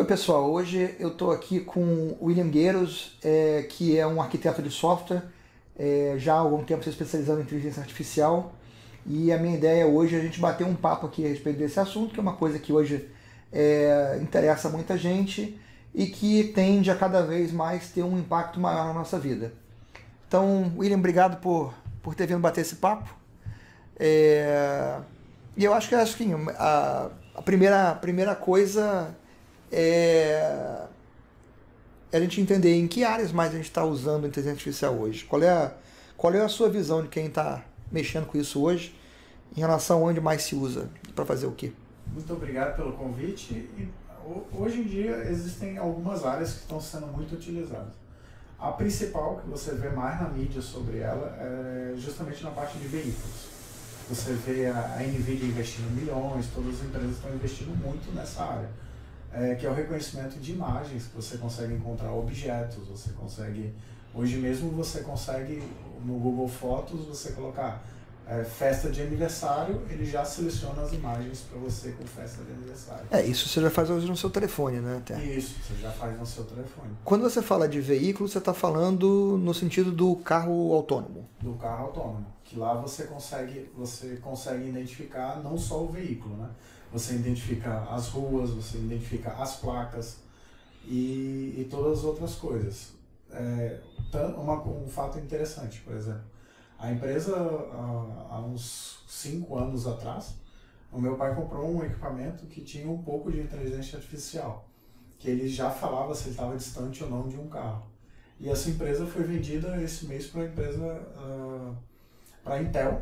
Oi pessoal, hoje eu estou aqui com o William Gueiros, que é um arquiteto de software, já há algum tempo se especializando em inteligência artificial, e a minha ideia hoje é a gente bater um papo aqui a respeito desse assunto, que é uma coisa que hoje interessa muita gente e que tende a cada vez mais ter um impacto maior na nossa vida. Então, William, obrigado por ter vindo bater esse papo. E eu acho que assim, a primeira coisa é a gente entender em que áreas mais a gente está usando a inteligência artificial hoje. Qual é a sua visão de quem está mexendo com isso hoje, em relação a onde mais se usa, para fazer o quê? Muito obrigado pelo convite. E hoje em dia existem algumas áreas que estão sendo muito utilizadas. A principal, que você vê mais na mídia sobre ela, é justamente na parte de veículos. Você vê a NVIDIA investindo milhões, todas as empresas estão investindo muito nessa área. Que é o reconhecimento de imagens, que você consegue encontrar objetos, hoje mesmo você consegue, no Google Fotos, você colocar festa de aniversário, ele já seleciona as imagens para você com festa de aniversário. Isso você já faz hoje no seu telefone, né? Até. Isso, você já faz no seu telefone. Quando você fala de veículo, você está falando no sentido do carro autônomo. Do carro autônomo, que lá você consegue identificar não só o veículo, né? Você identifica as ruas, você identifica as placas e todas as outras coisas. Um fato interessante, por exemplo, a empresa, há uns 5 anos atrás, o meu pai comprou um equipamento que tinha um pouco de inteligência artificial, que ele já falava se ele estava distante ou não de um carro. E essa empresa foi vendida esse mês para a Intel,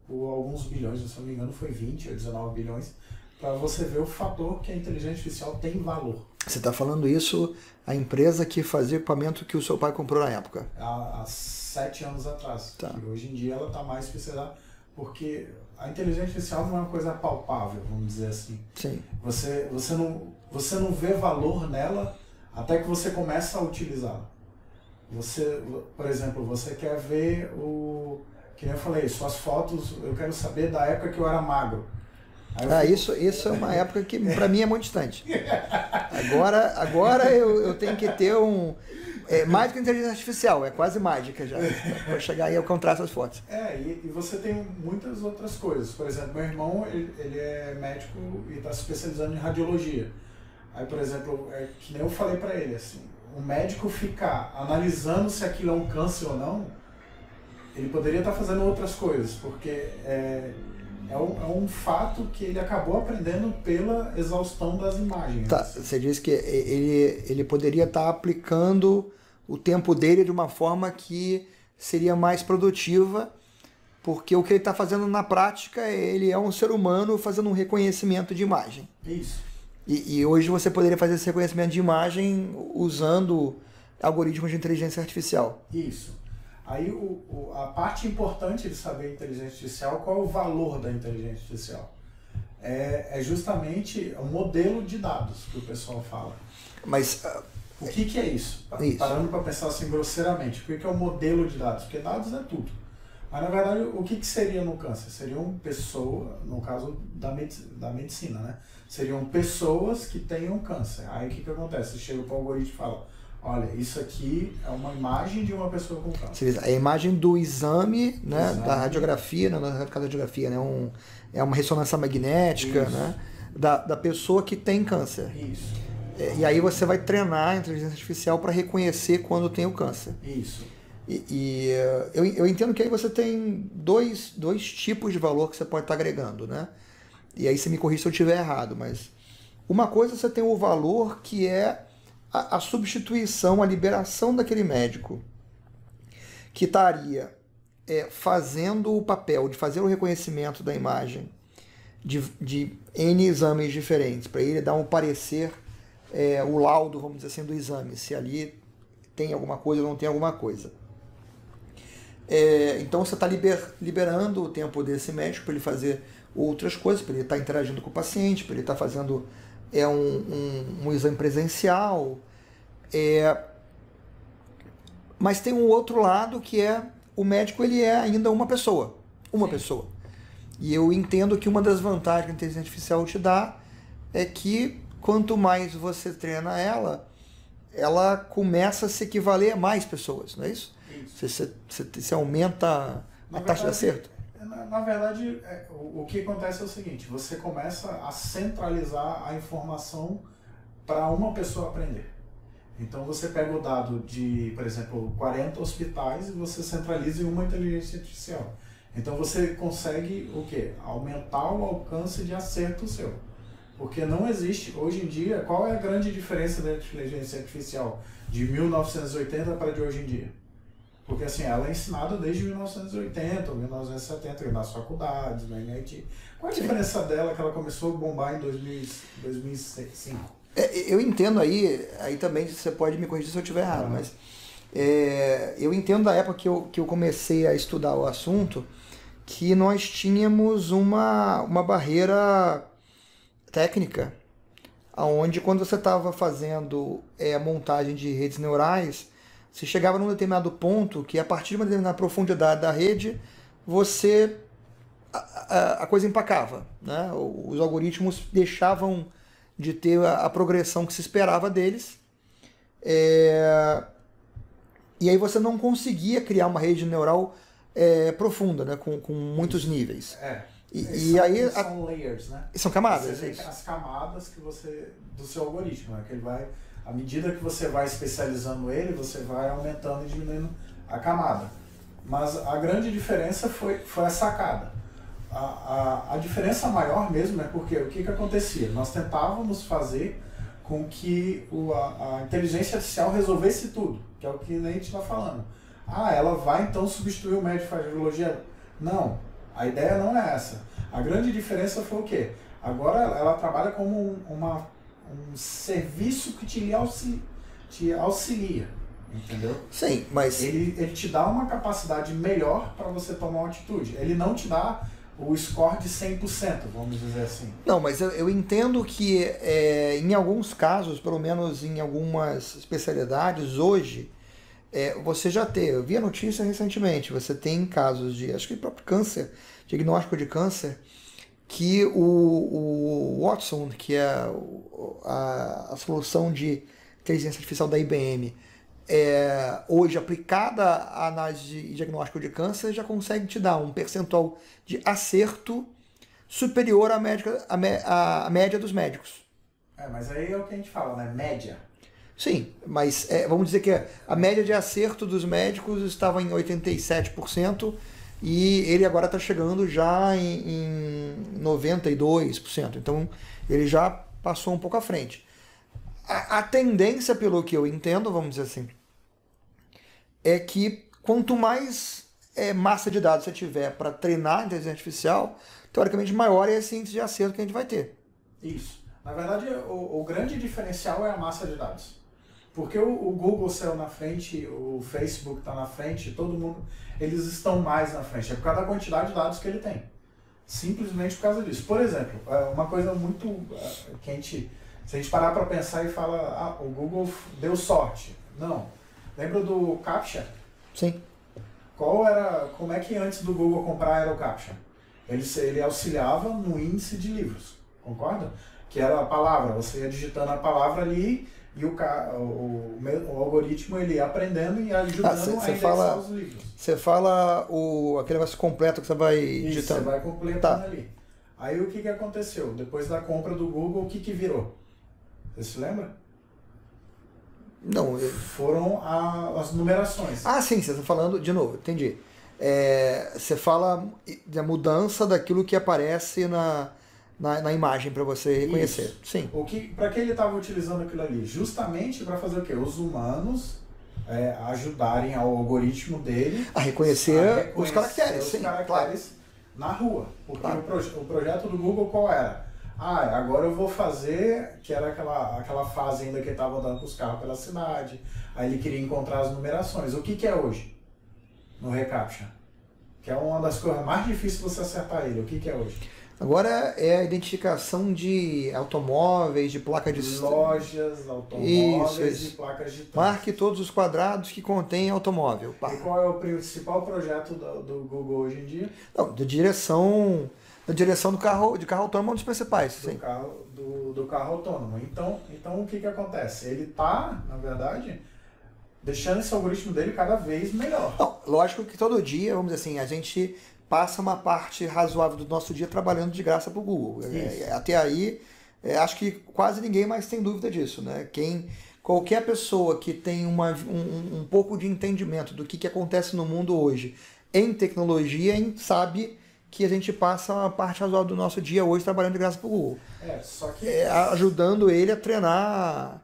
por alguns bilhões, se não me engano foi 20 ou 19 bilhões, para você ver o fator que a inteligência artificial tem valor. Você está falando isso, a empresa que fazia o equipamento que o seu pai comprou na época? Há 7 anos atrás. Tá. E hoje em dia ela está mais especializada, porque a inteligência artificial não é uma coisa palpável, vamos dizer assim. Sim. Você não vê valor nela até que você começa a utilizá-la. Por exemplo, você quer ver que nem eu falei, suas fotos, eu quero saber da época que eu era magro. Isso é uma época que para mim é muito distante. Agora eu tenho que ter mais do que inteligência artificial, é quase mágica já. Para chegar aí eu contrasto as fotos. E você tem muitas outras coisas. Por exemplo, meu irmão, ele é médico e está se especializando em radiologia. Aí, por exemplo, que nem eu falei para ele, assim, o médico ficar analisando se aquilo é um câncer ou não, ele poderia estar fazendo outras coisas, porque é um fato que ele acabou aprendendo pela exaustão das imagens. Tá, você disse que ele poderia estar aplicando o tempo dele de uma forma que seria mais produtiva, porque o que ele está fazendo na prática, ele é um ser humano fazendo um reconhecimento de imagem. Isso. E hoje você poderia fazer esse reconhecimento de imagem usando algoritmos de inteligência artificial. Isso. Aí a parte importante de saber inteligência artificial, qual é o valor da inteligência artificial? É justamente o modelo de dados que o pessoal fala. Mas o que é isso? Parando para pensar assim grosseiramente, o que é o modelo de dados? Porque dados é tudo. Mas na verdade, o que seria no câncer? Seriam pessoas, no caso da medicina, né? Seriam pessoas que tenham câncer. Aí o que acontece? Você chega para o algoritmo e fala: olha, isso aqui é uma imagem de uma pessoa com câncer. A imagem do exame, né, da radiografia, não é radiografia, né, é uma ressonância magnética, né, da pessoa que tem câncer. Isso. E aí você vai treinar a inteligência artificial para reconhecer quando tem o câncer. Isso. Eu entendo que aí você tem dois tipos de valor que você pode estar agregando, né? E aí você me corrige se eu estiver errado, mas uma coisa você tem o valor que é a substituição, a liberação daquele médico que estaria fazendo o papel de fazer o reconhecimento da imagem de N exames diferentes, para ele dar um parecer, o laudo, vamos dizer assim, do exame, se ali tem alguma coisa ou não tem alguma coisa. Então você está liberando o tempo desse médico para ele fazer outras coisas, para ele estar interagindo com o paciente, para ele estar fazendo um exame presencial. Mas tem um outro lado que o médico, ele é ainda uma pessoa. E eu entendo que uma das vantagens que a inteligência artificial te dá é que quanto mais você treina ela começa a se equivaler a mais pessoas, não é isso? Você aumenta a taxa de acerto? Na verdade, o que acontece é o seguinte, você começa a centralizar a informação para uma pessoa aprender. Então você pega o dado de, por exemplo, 40 hospitais e você centraliza em uma inteligência artificial. Então você consegue o quê? Aumentar o alcance de acerto seu. Porque não existe, hoje em dia, qual é a grande diferença da inteligência artificial de 1980 para de hoje em dia? Porque assim, ela é ensinada desde 1980 ou 1970 nas faculdades, na MIT. Qual é a diferença dela que ela começou a bombar em 2005? Eu entendo aí também você pode me corrigir se eu estiver errado, mas eu entendo da época que eu comecei a estudar o assunto que nós tínhamos uma barreira técnica, onde quando você estava fazendo a montagem de redes neurais, você chegava num determinado ponto que a partir de uma determinada profundidade da rede, a coisa empacava, né? Os algoritmos deixavam de ter a progressão que se esperava deles, e aí você não conseguia criar uma rede neural profunda, né? com muitos níveis. E aí são layers, né? São camadas. Você tem as camadas do seu algoritmo, né? Que ele vai, à medida que você vai especializando ele, você vai aumentando e diminuindo a camada. Mas a grande diferença foi a sacada. A diferença maior mesmo é porque o que acontecia? Nós tentávamos fazer com que a inteligência artificial resolvesse tudo, que é o que a gente está falando. Ela vai então substituir o médico de radiologia? Não, a ideia não é essa. A grande diferença foi o quê? Agora ela trabalha como um serviço que te auxilia, entendeu? Sim, mas... Ele te dá uma capacidade melhor para você tomar uma atitude. Ele não te dá o score de 100%, vamos dizer assim. Não, mas eu entendo que em alguns casos, pelo menos em algumas especialidades, hoje, você já tem, eu vi a notícia recentemente, você tem casos de, acho que próprio câncer, diagnóstico de câncer, que o Watson, que é a solução de inteligência artificial da IBM, hoje aplicada à análise de diagnóstico de câncer, já consegue te dar um percentual de acerto superior à média dos médicos. Mas aí é o que a gente fala, né? Média. Sim, mas vamos dizer que a média de acerto dos médicos estava em 87% e ele agora está chegando já em 92%. Então ele já passou um pouco à frente. A tendência, pelo que eu entendo, vamos dizer assim, é que quanto mais massa de dados você tiver para treinar a inteligência artificial, teoricamente maior é esse índice de acerto que a gente vai ter. Isso. Na verdade, o grande diferencial é a massa de dados. Porque o Google saiu na frente, o Facebook está na frente, todo mundo, eles estão mais na frente. É por causa da quantidade de dados que ele tem. Simplesmente por causa disso. Por exemplo, uma coisa muito que se a gente parar para pensar e fala, o Google deu sorte. Não. Lembra do CAPTCHA? Sim. Como é que antes do Google comprar era o CAPTCHA? Ele auxiliava no índice de livros, concorda? Que era a palavra, você ia digitando a palavra ali e o algoritmo ele ia aprendendo e ajudando a indexar os livros. Você fala aquele negócio completo que você vai digitando. Isso, você vai completando ali. Aí o que aconteceu? Depois da compra do Google, o que virou? Você se lembra? Não. Foram as numerações. Sim, você está falando, de novo, entendi. Você fala da mudança daquilo que aparece na imagem para você reconhecer. Isso. Sim. Para que ele estava utilizando aquilo ali? Justamente para fazer o quê? Os humanos ajudarem ao algoritmo dele a reconhecer os caracteres. Sim, claro. Na rua. Porque claro. O projeto do Google qual era? Agora eu vou fazer, que era aquela fase ainda que ele estava andando com os carros pela cidade, aí ele queria encontrar as numerações. O que é hoje no reCAPTCHA? Que é uma das coisas mais difíceis de você acertar ele. O que é hoje? Agora é a identificação de automóveis, de placa de... Lojas, automóveis e placas de trânsito. Marque todos os quadrados que contêm automóvel. E qual é o principal projeto do Google hoje em dia? Não, de direção... Na direção de carro autônomo é um dos principais, sim. Do carro autônomo. Então o que acontece? Ele está, na verdade, deixando esse algoritmo dele cada vez melhor. Não, lógico que todo dia, vamos dizer assim, a gente passa uma parte razoável do nosso dia trabalhando de graça para o Google. Até aí, acho que quase ninguém mais tem dúvida disso, né? Qualquer pessoa que tem um pouco de entendimento do que acontece no mundo hoje em tecnologia sabe que a gente passa uma parte razoável do nosso dia hoje trabalhando de graça para o Google. Só que... ajudando ele a treinar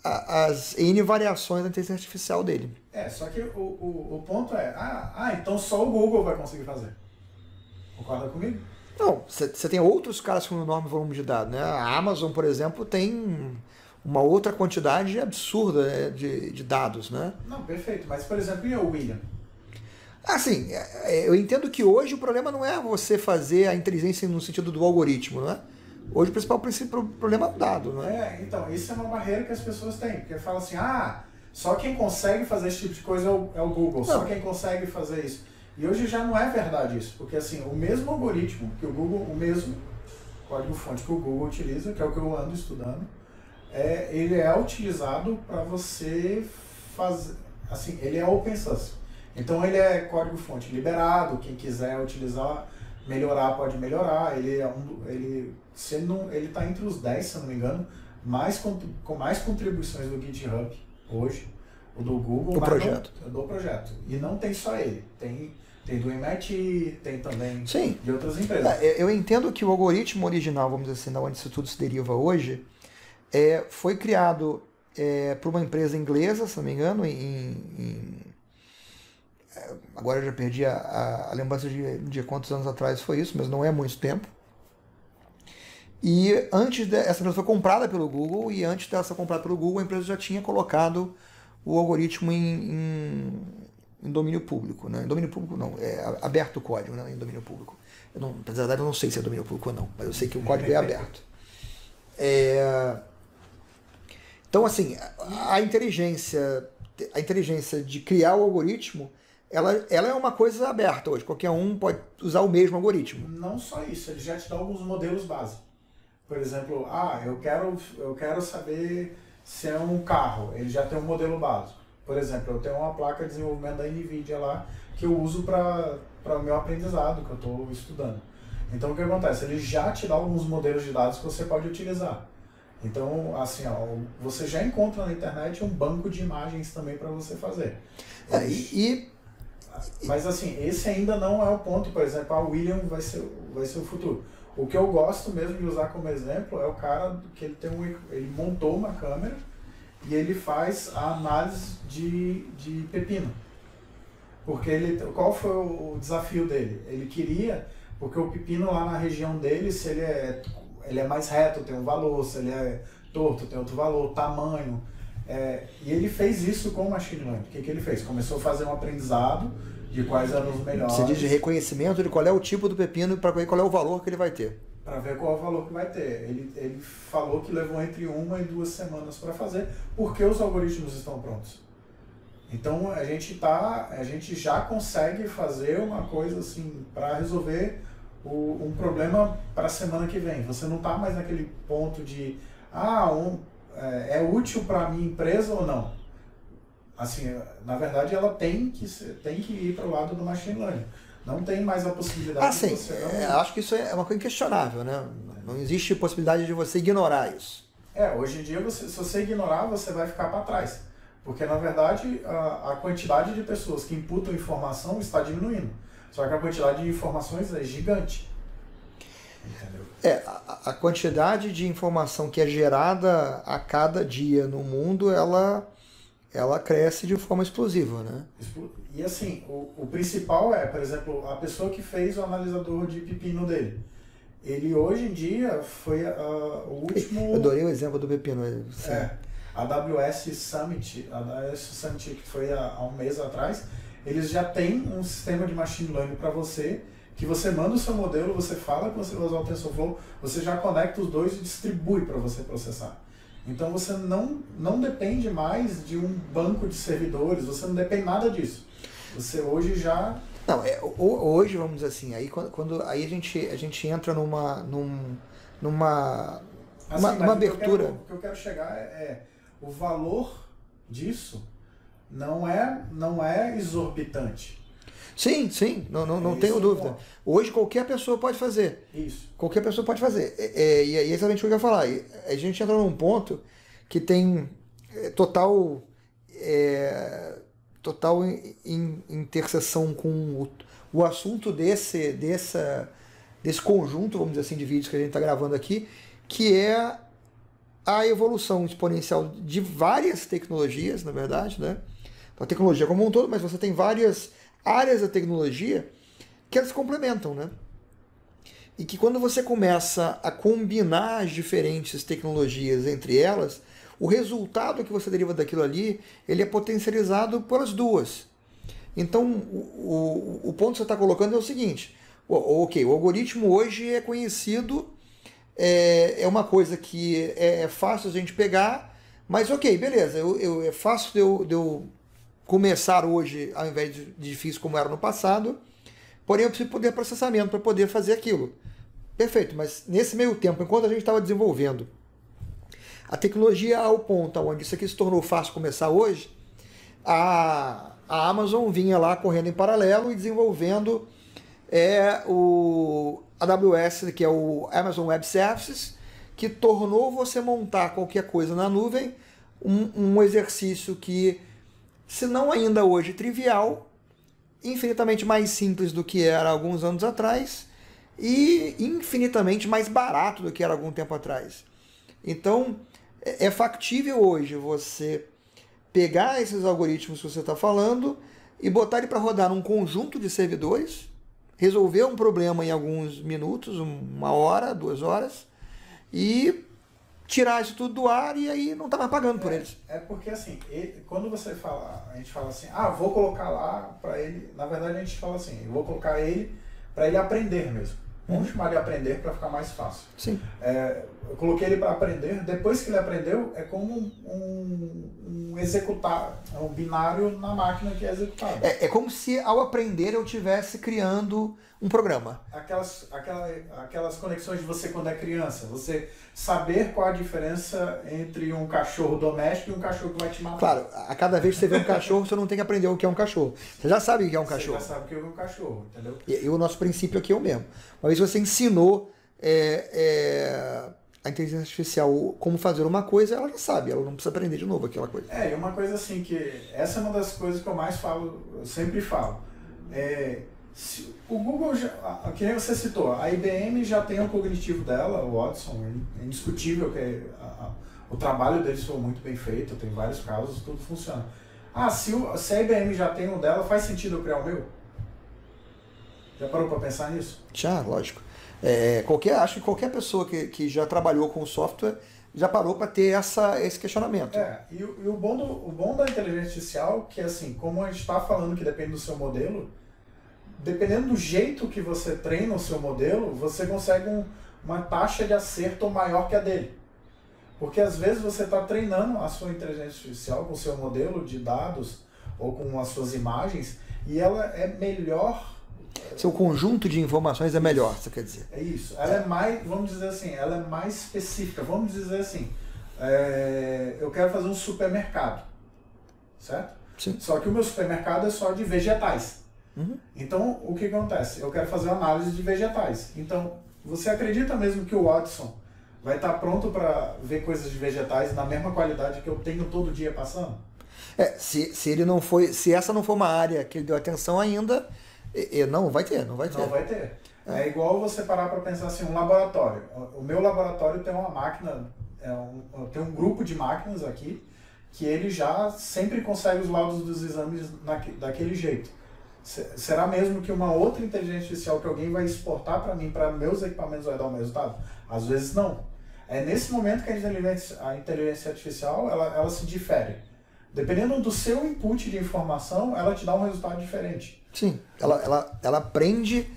as N variações da inteligência artificial dele. Só que o ponto é, então só o Google vai conseguir fazer. Concorda comigo? Não, você tem outros caras com um enorme volume de dados, né? A Amazon, por exemplo, tem uma outra quantidade absurda de dados, né? Não, perfeito. Mas, por exemplo, e o William? Assim, eu entendo que hoje o problema não é você fazer a inteligência no sentido do algoritmo, né? Hoje o principal problema é o dado, né? Então, isso é uma barreira que as pessoas têm, porque falam assim, só quem consegue fazer esse tipo de coisa é o Google, não. Só quem consegue fazer isso. E hoje já não é verdade isso, porque assim, o mesmo algoritmo que o Google, o mesmo código-fonte que o Google utiliza, que é o que eu ando estudando, ele é utilizado para você fazer, assim, ele é open source. Então ele é código-fonte liberado, quem quiser utilizar, melhorar, pode melhorar. Ele está entre os 10, se eu não me engano, com mais contribuições do GitHub hoje, o do Google, do projeto. E não tem só ele, tem do MIT, tem também Sim. de outras empresas. Eu entendo que o algoritmo original, vamos dizer assim, da onde isso tudo se deriva hoje, foi criado por uma empresa inglesa, se não me engano, agora eu já perdi a lembrança de quantos anos atrás foi isso, mas não é muito tempo. E essa empresa foi comprada pelo Google, e antes dela ser comprada pelo Google, a empresa já tinha colocado o algoritmo em domínio público, né? Em domínio público não, aberto o código, né? Em domínio público. Na verdade eu não sei se é domínio público ou não, mas eu sei que o código é aberto. Então assim, a inteligência de criar o algoritmo, ela é uma coisa aberta hoje, qualquer um pode usar o mesmo algoritmo. Não só isso, ele já te dá alguns modelos básicos. Por exemplo, eu quero saber se é um carro, ele já tem um modelo básico. Por exemplo, eu tenho uma placa de desenvolvimento da NVIDIA lá, que eu uso para o meu aprendizado, que eu estou estudando. Então o que acontece? Ele já te dá alguns modelos de dados que você pode utilizar. Então, assim, você já encontra na internet um banco de imagens também para você fazer. Mas assim, esse ainda não é o ponto. Por exemplo, a William vai ser o futuro. O que eu gosto mesmo de usar como exemplo é o cara que ele montou uma câmera e ele faz a análise de pepino. Porque qual foi o desafio dele? Ele queria, porque o pepino lá na região dele, se ele é mais reto, tem um valor, se ele é torto, tem outro valor, tamanho. E ele fez isso com o machine learning. O que ele fez? Começou a fazer um aprendizado de quais eram os melhores. Você diz de reconhecimento de qual é o tipo do pepino e para ver qual é o valor que ele vai ter. Para ver qual é o valor que vai ter. Ele falou que levou entre 1 e 2 semanas para fazer, porque os algoritmos estão prontos. Então a gente já consegue fazer uma coisa assim para resolver um problema para a semana que vem. Você não está mais naquele ponto de é útil para a minha empresa ou não. Assim, na verdade, ela tem que ir para o lado do machine learning. Não tem mais a possibilidade de você... acho que isso é uma coisa inquestionável, né? Não existe possibilidade de você ignorar isso. Hoje em dia, se você ignorar, você vai ficar para trás. Porque, na verdade, a quantidade de pessoas que imputam informação está diminuindo. Só que a quantidade de informações é gigante. Entendeu? A quantidade de informação que é gerada a cada dia no mundo, ela cresce de forma explosiva, né? E assim, o principal por exemplo, a pessoa que fez o analisador de pepino dele. Ele hoje em dia foi o último... Eu adorei o exemplo do pepino. A AWS Summit, que foi há um mês atrás, eles já têm um sistema de machine learning para você, que você manda o seu modelo, você fala que você vai usar o TensorFlow, você já conecta os dois e distribui para você processar. Então você não depende mais de um banco de servidores, você não depende nada disso. Você hoje já Não, hoje, vamos dizer assim, aí, aí a gente entra numa abertura. O que eu quero chegar o valor disso não é exorbitante. Sim, não tenho dúvida. Hoje qualquer pessoa pode fazer. Isso. Qualquer pessoa pode fazer. E é exatamente o que eu ia falar. A gente entra num ponto que tem total interseção com o assunto desse conjunto, vamos dizer assim, de vídeos que a gente está gravando aqui, que é a evolução exponencial de várias tecnologias, na verdade, né? A tecnologia como um todo, mas você tem várias áreas da tecnologia que elas se complementam, né? E que quando você começa a combinar as diferentes tecnologias entre elas, o resultado que você deriva daquilo ali, ele é potencializado pelas duas. Então, o ponto que você está colocando é o seguinte, ok, o algoritmo hoje é conhecido, é uma coisa que é fácil a gente pegar, mas ok, beleza, é fácil de eu começar hoje ao invés de difícil como era no passado, porém eu preciso poder processamento para poder fazer aquilo. Perfeito, mas nesse meio tempo, enquanto a gente estava desenvolvendo a tecnologia ao ponto onde isso aqui se tornou fácil começar hoje, a Amazon vinha lá correndo em paralelo e desenvolvendo o AWS, que é o Amazon Web Services, que tornou você montar qualquer coisa na nuvem um exercício que, se não ainda hoje trivial, infinitamente mais simples do que era alguns anos atrás e infinitamente mais barato do que era algum tempo atrás. Então, é factível hoje você pegar esses algoritmos que você está falando e botar ele para rodar num conjunto de servidores, resolver um problema em alguns minutos, 1 hora, 2 horas, e tirar isso tudo do ar e aí não está mais pagando por eles. É porque assim, quando você fala, a gente fala assim, vou colocar lá para ele, na verdade a gente fala assim, eu vou colocar ele para ele aprender mesmo. Vamos chamar de aprender para ficar mais fácil. Sim. Eu coloquei ele para aprender, depois que ele aprendeu, é como um executar, é um binário na máquina que é executado. É como se ao aprender eu estivesse criando um programa. Aquelas conexões de você quando é criança, você saber qual a diferença entre um cachorro doméstico e um cachorro que vai te matar. Claro, a cada vez que você vê um cachorro, você não tem que aprender o que é um cachorro. Você já sabe o que é um cachorro. Você já sabe o que é um cachorro, entendeu? E o nosso princípio aqui é o mesmo. Uma vez você ensinou a inteligência artificial como fazer uma coisa, ela já sabe, ela não precisa aprender de novo aquela coisa. E uma coisa assim, que essa é uma das coisas que eu mais falo, eu sempre falo. O Google, que nem você citou, a IBM já tem o cognitivo dela, o Watson, é indiscutível que o trabalho deles foi muito bem feito, tem vários casos, tudo funciona. Se a IBM já tem o dela, faz sentido eu criar o meu? Já parou para pensar nisso? Já, lógico. Acho que qualquer pessoa que já trabalhou com software já parou para ter esse questionamento. E o bom da inteligência artificial, que assim, como a gente está falando que depende do seu modelo, dependendo do jeito que você treina o seu modelo, você consegue uma taxa de acerto maior que a dele. Porque às vezes você está treinando a sua inteligência artificial com o seu modelo de dados ou com as suas imagens e ela é melhor. Seu conjunto de informações é melhor, você quer dizer? É isso. Ela é mais, vamos dizer assim, ela é mais específica. Vamos dizer assim, eu quero fazer um supermercado, certo? Sim. Só que o meu supermercado é só de vegetais. Uhum. Então, o que acontece? Eu quero fazer uma análise de vegetais. Então, você acredita mesmo que o Watson vai estar pronto para ver coisas de vegetais na mesma qualidade que eu tenho todo dia passando? Se essa não for uma área que ele deu atenção ainda, não vai ter. Não vai ter. É igual você parar para pensar assim, um laboratório. O meu laboratório tem uma máquina, tem um grupo de máquinas aqui, que ele já sempre consegue os laudos dos exames daquele jeito. Será mesmo que uma outra inteligência artificial que alguém vai exportar para mim, para meus equipamentos, vai dar o mesmo resultado? Às vezes não. É nesse momento que a inteligência artificial ela se difere. Dependendo do seu input de informação, ela te dá um resultado diferente. Sim, ela aprende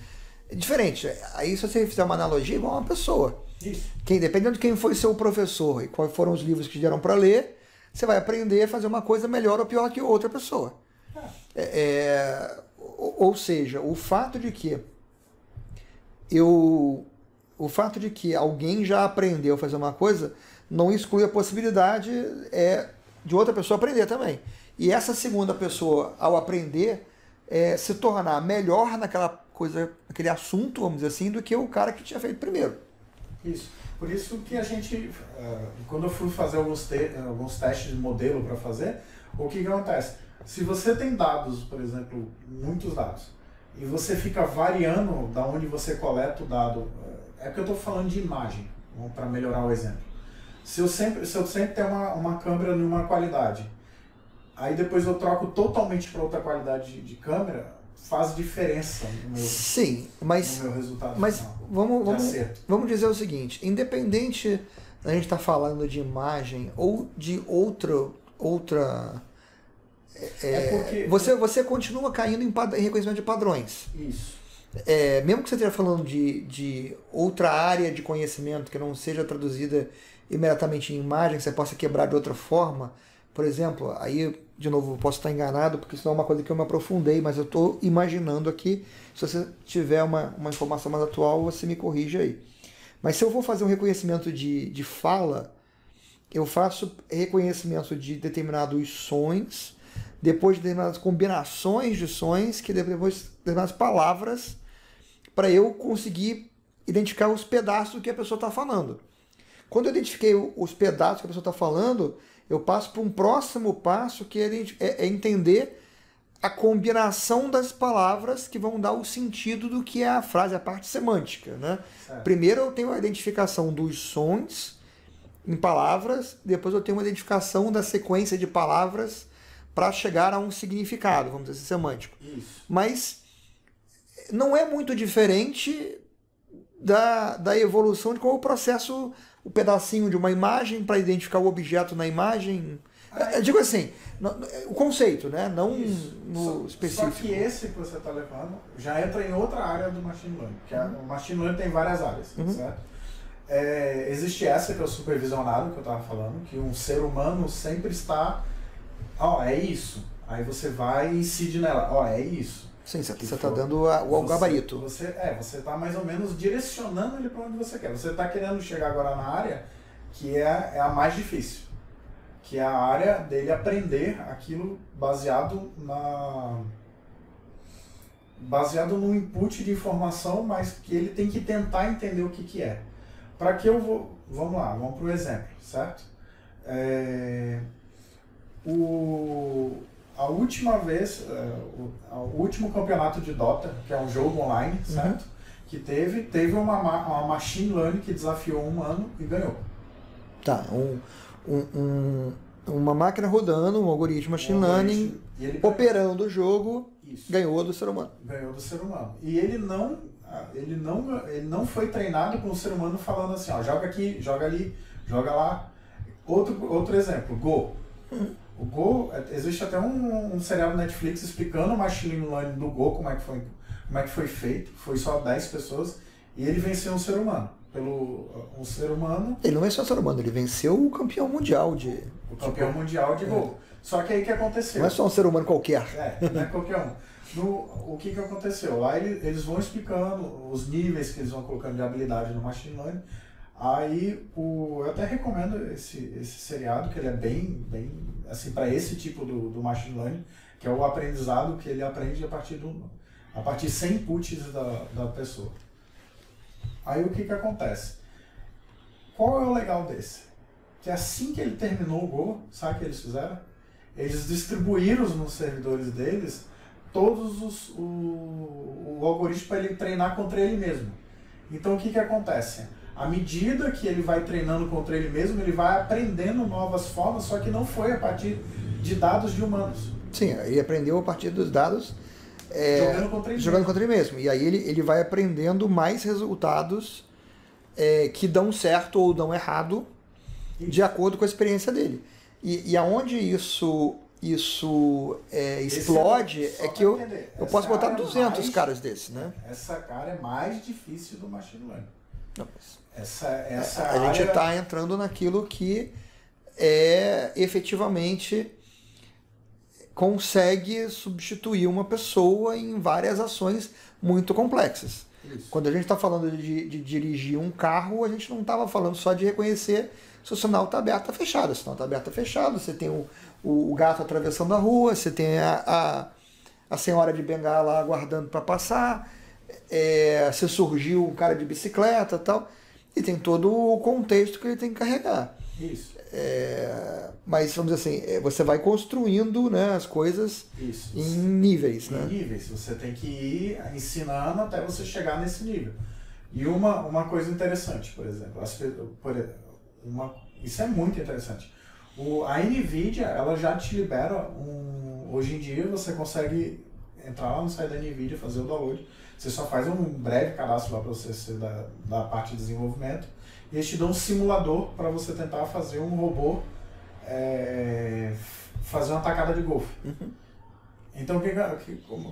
diferente. Aí se você fizer uma analogia, igual uma pessoa. Isso. Dependendo de quem foi seu professor e quais foram os livros que te deram para ler, você vai aprender a fazer uma coisa melhor ou pior que outra pessoa. Ou seja, o fato de que alguém já aprendeu a fazer uma coisa não exclui a possibilidade de outra pessoa aprender também. E essa segunda pessoa, ao aprender, se tornar melhor naquela coisa, naquele assunto, vamos dizer assim, do que o cara que tinha feito primeiro. Isso. Por isso que a gente, quando eu fui fazer alguns testes de modelo para fazer, o que acontece? Se você tem dados, por exemplo, muitos dados, e você fica variando da onde você coleta o dado, é porque eu estou falando de imagem, para melhorar o exemplo. Se eu sempre tenho uma câmera numa qualidade, aí depois eu troco totalmente para outra qualidade de câmera, faz diferença no meu, sim, mas, no meu resultado mas final. Vamos dizer o seguinte, independente da gente estar falando de imagem ou de outra você continua caindo em reconhecimento de padrões. Isso. Mesmo que você esteja falando de outra área de conhecimento que não seja traduzida imediatamente em imagem, que você possa quebrar de outra forma, por exemplo, aí, de novo, eu posso estar enganado, porque isso não é uma coisa que eu me aprofundei, mas eu estou imaginando aqui, se você tiver uma informação mais atual, você me corrige aí. Mas se eu vou fazer um reconhecimento de fala, eu faço reconhecimento de determinados sons, depois de determinadas combinações de sons, que depois de determinadas palavras, para eu conseguir identificar os pedaços do que a pessoa está falando. Quando eu identifiquei os pedaços que a pessoa está falando, eu passo para um próximo passo, que é entender a combinação das palavras que vão dar o sentido do que é a frase, a parte semântica, né? Primeiro eu tenho a identificação dos sons em palavras, depois eu tenho uma identificação da sequência de palavras para chegar a um significado, vamos dizer assim, semântico. Isso. Mas não é muito diferente da evolução de como o processo, o pedacinho de uma imagem para identificar o objeto na imagem. Eu digo assim, o conceito, né? Não no específico. Só que esse que você está levando já entra em outra área do Machine Learning, que o Machine Learning tem várias áreas, certo? Existe essa que é o supervisionado, que eu estava falando, que um ser humano sempre está, é isso. Aí você vai e incide nela, é isso. Sim, você está dando o gabarito. Você está mais ou menos direcionando ele para onde você quer. Você está querendo chegar agora na área que é a mais difícil, que é a área dele aprender aquilo baseado no input de informação, mas que ele tem que tentar entender o que é. Para que eu vou... Vamos lá, vamos para o exemplo, certo? A última vez, o último campeonato de Dota, que é um jogo online, certo? Que teve uma machine learning que desafiou um humano e ganhou. Tá, uma máquina rodando, um algoritmo machine learning, operando o jogo, ganhou do ser humano. Ganhou do ser humano. E ele não foi treinado com o ser humano falando assim, joga aqui, joga ali, joga lá. Outro exemplo, Go. O Go, existe até um serial do Netflix explicando o machine learning do Go, como é que foi feito. Foi só 10 pessoas e ele venceu um ser humano. Um ser humano... Ele não venceu um ser humano, ele venceu o campeão mundial de... O campeão mundial de Go. Só que aí o que aconteceu? Não é só um ser humano qualquer. Não é qualquer um. O que aconteceu? Lá eles vão explicando os níveis que eles vão colocando de habilidade no machine learning. Aí, eu até recomendo esse seriado, que ele é bem assim, para esse tipo do machine learning, que é o aprendizado que ele aprende a partir sem inputs da pessoa. Aí o que acontece? Qual é o legal desse? Que assim que ele terminou o Go, sabe o que eles fizeram? Eles distribuíram nos servidores deles todos o algoritmo para ele treinar contra ele mesmo. Então o que acontece? À medida que ele vai treinando contra ele mesmo, ele vai aprendendo novas formas, só que não foi a partir de dados de humanos. Sim, ele aprendeu a partir dos dados jogando contra ele mesmo. E aí ele vai aprendendo mais resultados que dão certo ou dão errado de acordo com a experiência dele. E aonde isso explode é que eu posso botar 200 caras desses, né? Essa cara é mais difícil do machine learning. Não, mas a gente está entrando naquilo que é efetivamente consegue substituir uma pessoa em várias ações muito complexas. Isso. Quando a gente está falando de dirigir um carro, a gente não estava falando só de reconhecer se o sinal está aberto ou fechado. Se o sinal está aberto ou fechado, você tem o gato atravessando a rua, você tem a senhora de bengala aguardando para passar, se surgiu um cara de bicicleta e tal, e tem todo o contexto que ele tem que carregar. Isso. Mas, vamos dizer assim, você vai construindo, né, as coisas Isso. em níveis. Em níveis. Você tem que ir ensinando até você chegar nesse nível. E uma coisa interessante, por exemplo, isso é muito interessante. A NVIDIA, ela já te libera hoje em dia você consegue entrar lá no site da NVIDIA, fazer o download. Você só faz um breve cadastro lá para você ser da parte de desenvolvimento. E eles te dão um simulador para você tentar fazer um robô fazer uma tacada de golfe. Uhum. Então,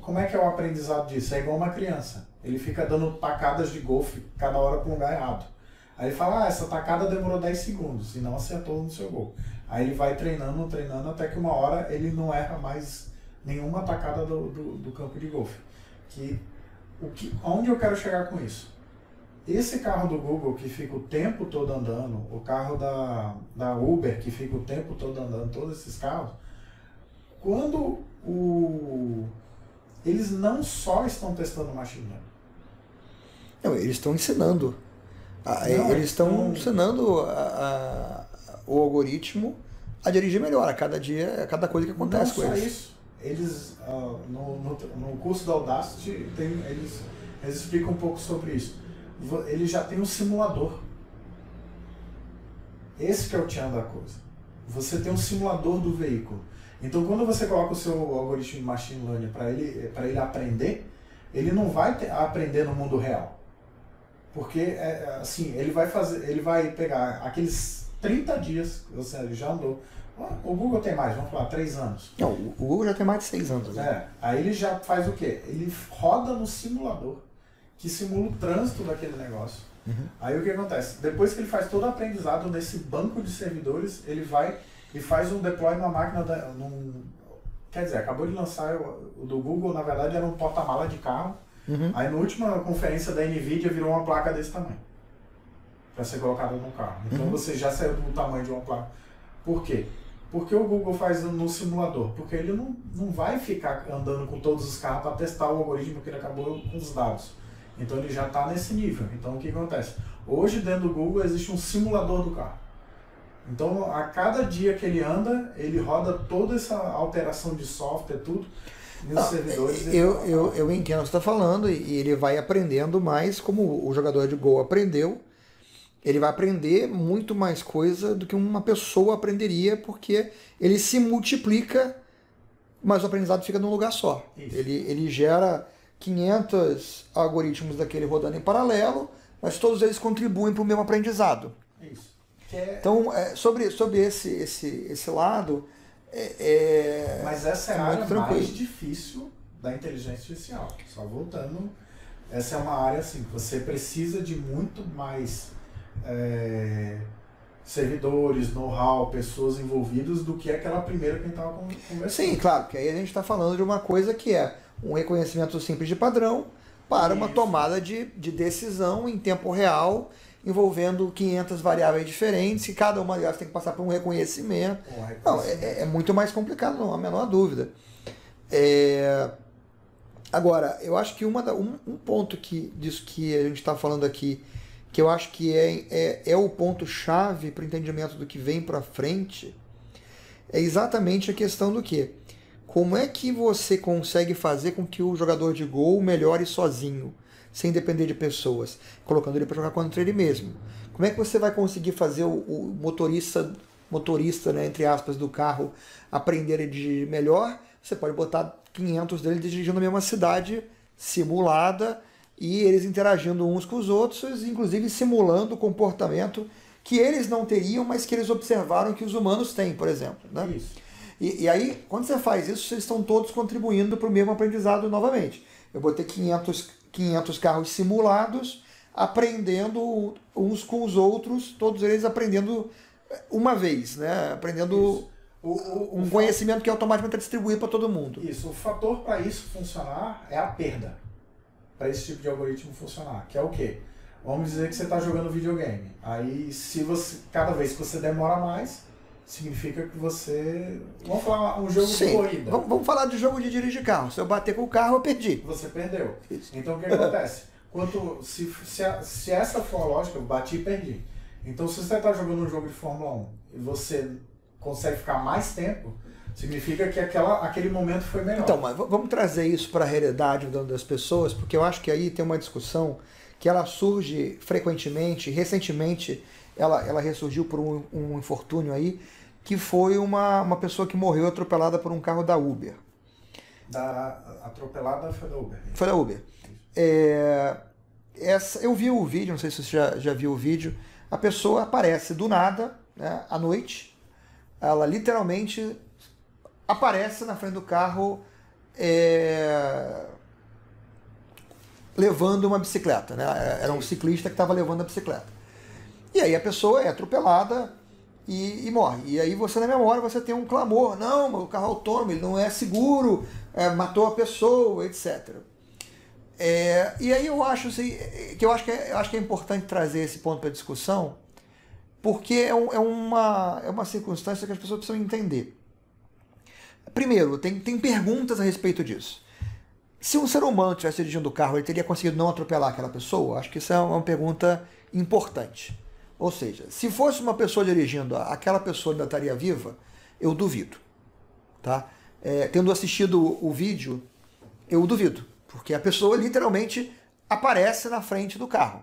como é que é o aprendizado disso? É igual uma criança. Ele fica dando tacadas de golfe cada hora para um lugar errado. Aí ele fala, essa tacada demorou 10 segundos e não acertou no seu gol. Aí ele vai treinando, até que uma hora ele não erra mais nenhuma tacada do campo de golfe. Onde eu quero chegar com isso? Esse carro do Google que fica o tempo todo andando, o carro da Uber que fica o tempo todo andando, todos esses carros, quando eles não só estão testando machine learning. Não, eles estão ensinando. Eles estão ensinando o algoritmo a dirigir melhor a cada dia, a cada coisa que acontece com eles. Não só isso. Eles, no curso da Audacity, eles explicam um pouco sobre isso. Ele já tem um simulador. Esse que é o tchan da coisa. Você tem um simulador do veículo. Então, quando você coloca o seu algoritmo de machine learning para ele aprender, ele não vai aprender no mundo real. Porque, assim, ele vai pegar aqueles 30 dias que você já andou. O Google tem mais, vamos falar, 3 anos. Não, o Google já tem mais de 6 anos. Aí ele já faz o quê? Ele roda no simulador, que simula o trânsito daquele negócio. Uhum. Aí o que acontece? Depois que ele faz todo o aprendizado nesse banco de servidores, ele vai e faz um deploy numa máquina, quer dizer, acabou de lançar o do Google, na verdade era um porta-mala de carro. Uhum. Aí na última conferência da NVIDIA virou uma placa desse tamanho, para ser colocada no carro. Então você já saiu do tamanho de uma placa. Por quê? Porque o Google faz no simulador? Porque ele não vai ficar andando com todos os carros para testar o algoritmo que ele acabou com os dados. Então ele já está nesse nível. Então o que acontece? Hoje dentro do Google existe um simulador do carro. Então a cada dia que ele anda, ele roda toda essa alteração de software, tudo, nos servidores. Eu entendo o que você está falando e ele vai aprendendo mais, como o jogador de Go aprendeu. Ele vai aprender muito mais coisa do que uma pessoa aprenderia, porque ele se multiplica, mas o aprendizado fica num lugar só. Ele gera 500 algoritmos daquele rodando em paralelo, mas todos eles contribuem para o mesmo aprendizado. Isso. Então, sobre esse lado, mas essa é a área tranquilo. mais difícil da inteligência artificial. Só voltando, essa é uma área assim, que você precisa de muito mais servidores, know-how, pessoas envolvidas do que aquela primeira que a gente estava conversando. Sim, claro, que aí a gente está falando de uma coisa que é um reconhecimento simples de padrão para uma tomada de decisão em tempo real, envolvendo 500 variáveis diferentes, e cada uma delas tem que passar por um reconhecimento. Não, é muito mais complicado, não há a menor dúvida. Agora, eu acho que um ponto disso que a gente está falando aqui, que eu acho que é o ponto-chave para o entendimento do que vem para frente, é exatamente a questão do quê? Como é que você consegue fazer com que o jogador de Go melhore sozinho, sem depender de pessoas, colocando ele para jogar contra ele mesmo? Como é que você vai conseguir fazer o motorista, né, entre aspas, do carro aprender a dirigir melhor? Você pode botar 500 dele dirigindo na mesma cidade simulada, e eles interagindo uns com os outros, inclusive simulando o comportamento que eles não teriam, mas que eles observaram que os humanos têm, por exemplo. Né? Isso. E aí, quando você faz isso, vocês estão todos contribuindo para o mesmo aprendizado novamente. Eu botei 500 carros simulados, aprendendo uns com os outros, todos eles aprendendo uma vez, né? Aprendendo um conhecimento que automaticamente é distribuído para todo mundo. Isso, o fator para isso funcionar é a perda. Para esse tipo de algoritmo funcionar, que é o quê? Vamos dizer que você está jogando videogame. Aí, cada vez que você demora mais, significa que você... Vamos falar um jogo de corrida. Vamos falar de jogo de dirigir carro. Se eu bater com o carro, eu perdi. Você perdeu. Isso. Então, o que acontece? Se essa for a lógica, eu bati e perdi. Então, se você está jogando um jogo de Fórmula 1 e você consegue ficar mais tempo, significa que aquele momento foi melhor. Então, mas vamos trazer isso para a realidade das pessoas, porque eu acho que aí tem uma discussão que ela surge frequentemente. Recentemente, ela ressurgiu por um infortúnio aí, que foi uma pessoa que morreu atropelada por um carro da Uber. Atropelada foi da Uber. Foi da Uber. Eu vi o vídeo, não sei se você já viu o vídeo. A pessoa aparece do nada, né, à noite. Ela literalmente aparece na frente do carro levando uma bicicleta, né? Era um ciclista que estava levando a bicicleta. E aí a pessoa é atropelada e morre. E aí você, na memória, você tem um clamor: não, o carro autônomo, ele não é seguro, matou a pessoa, etc. E aí eu acho assim, que eu acho que é importante trazer esse ponto para discussão, porque é uma circunstância que as pessoas precisam entender. Primeiro, tem perguntas a respeito disso. Se um ser humano estivesse dirigindo o carro, ele teria conseguido não atropelar aquela pessoa? Acho que isso é uma pergunta importante. Ou seja, se fosse uma pessoa dirigindo, aquela pessoa ainda estaria viva? Eu duvido. Tá? Tendo assistido o vídeo, eu duvido. Porque a pessoa literalmente aparece na frente do carro.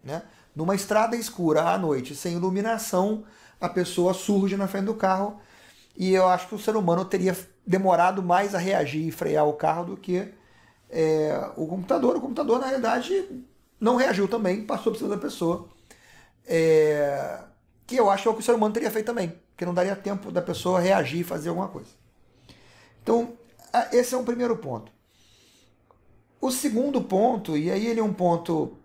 Né? Numa estrada escura, à noite, sem iluminação, a pessoa surge na frente do carro. E eu acho que o ser humano teria demorado mais a reagir e frear o carro do que o computador. O computador, na realidade, não reagiu também, passou por cima da pessoa. Que eu acho que é o que o ser humano teria feito também, porque não daria tempo da pessoa reagir e fazer alguma coisa. Então, esse é um primeiro ponto. O segundo ponto, e aí ele é um ponto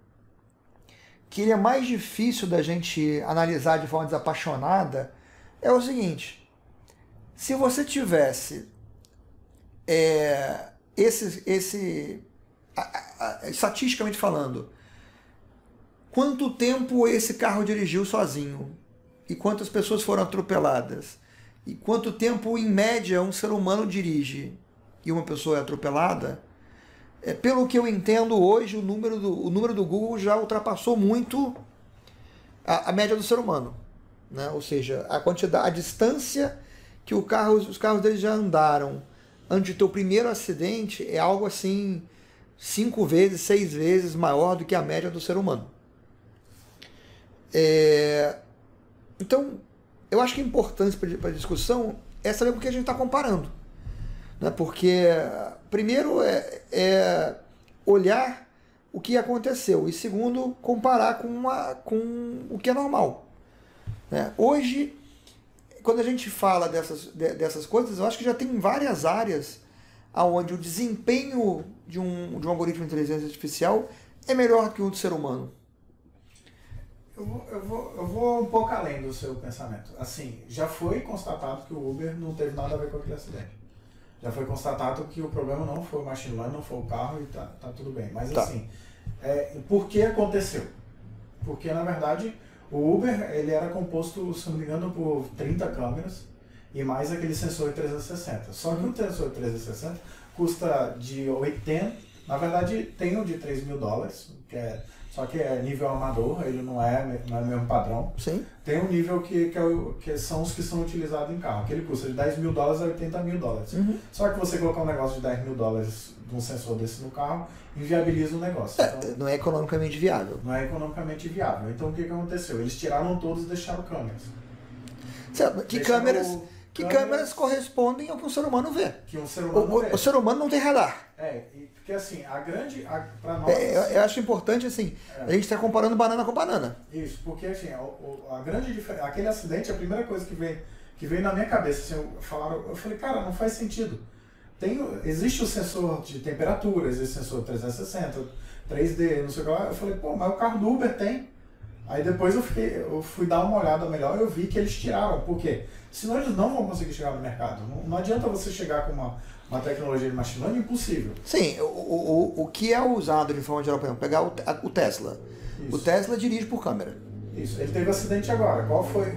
que ele é mais difícil da gente analisar de forma desapaixonada, é o seguinte: se você tivesse estatisticamente falando, quanto tempo esse carro dirigiu sozinho, e quantas pessoas foram atropeladas, e quanto tempo em média um ser humano dirige e uma pessoa é atropelada, pelo que eu entendo hoje, o número do Google já ultrapassou muito a média do ser humano, né? Ou seja, a distância que os carros deles já andaram antes de ter o primeiro acidente é algo assim 5 vezes, 6 vezes maior do que a média do ser humano. Então, eu acho que é importante para a discussão é saber com o que a gente está comparando. Né? Porque, primeiro, olhar o que aconteceu, e segundo, comparar com o que é normal. Né? Hoje, quando a gente fala dessas coisas, eu acho que já tem várias áreas onde o desempenho de um algoritmo de inteligência artificial é melhor que o do ser humano. Eu vou um pouco além do seu pensamento. Assim, já foi constatado que o Uber não teve nada a ver com aquele acidente. Já foi constatado que o problema não foi o machine learning, não foi o carro e tá tudo bem. Mas assim, por que aconteceu? Porque, na verdade, o Uber ele era composto, se não me engano, por 30 câmeras e mais aquele sensor 360. Só que o sensor 360 custa de 80, na verdade tem o de $3.000, só que é nível amador, ele não é o mesmo padrão. Sim. Tem um nível que são os que são utilizados em carro, que ele custa de $10.000 a $80.000. Uhum. Só que você colocar um negócio de $10.000 de um sensor desse no carro, inviabiliza o negócio. Então, não é economicamente viável. não é economicamente viável. Então o que aconteceu? Eles tiraram todos e deixaram câmeras. Certo. Que câmeras correspondem ao que um ser humano vê. Que um ser humano vê. O ser humano não tem radar. Porque assim, para nós... eu acho importante, assim, a gente está comparando banana com banana. Isso, porque assim, a grande diferença... Aquele acidente, a primeira coisa que veio na minha cabeça, assim, eu falei, cara, não faz sentido. Existe o sensor de temperatura, existe o sensor 360, 3D, não sei o que lá. Eu falei, pô, mas o carro do Uber tem. Aí depois eu fui dar uma olhada melhor e eu vi que eles tiraram. Por quê? Senão eles não vão conseguir chegar no mercado. Não adianta você chegar com uma tecnologia de machine learning impossível. Sim, o que é usado de forma geral, por exemplo, pegar o Tesla. Isso. O Tesla dirige por câmera. Isso, ele teve acidente agora. Qual foi?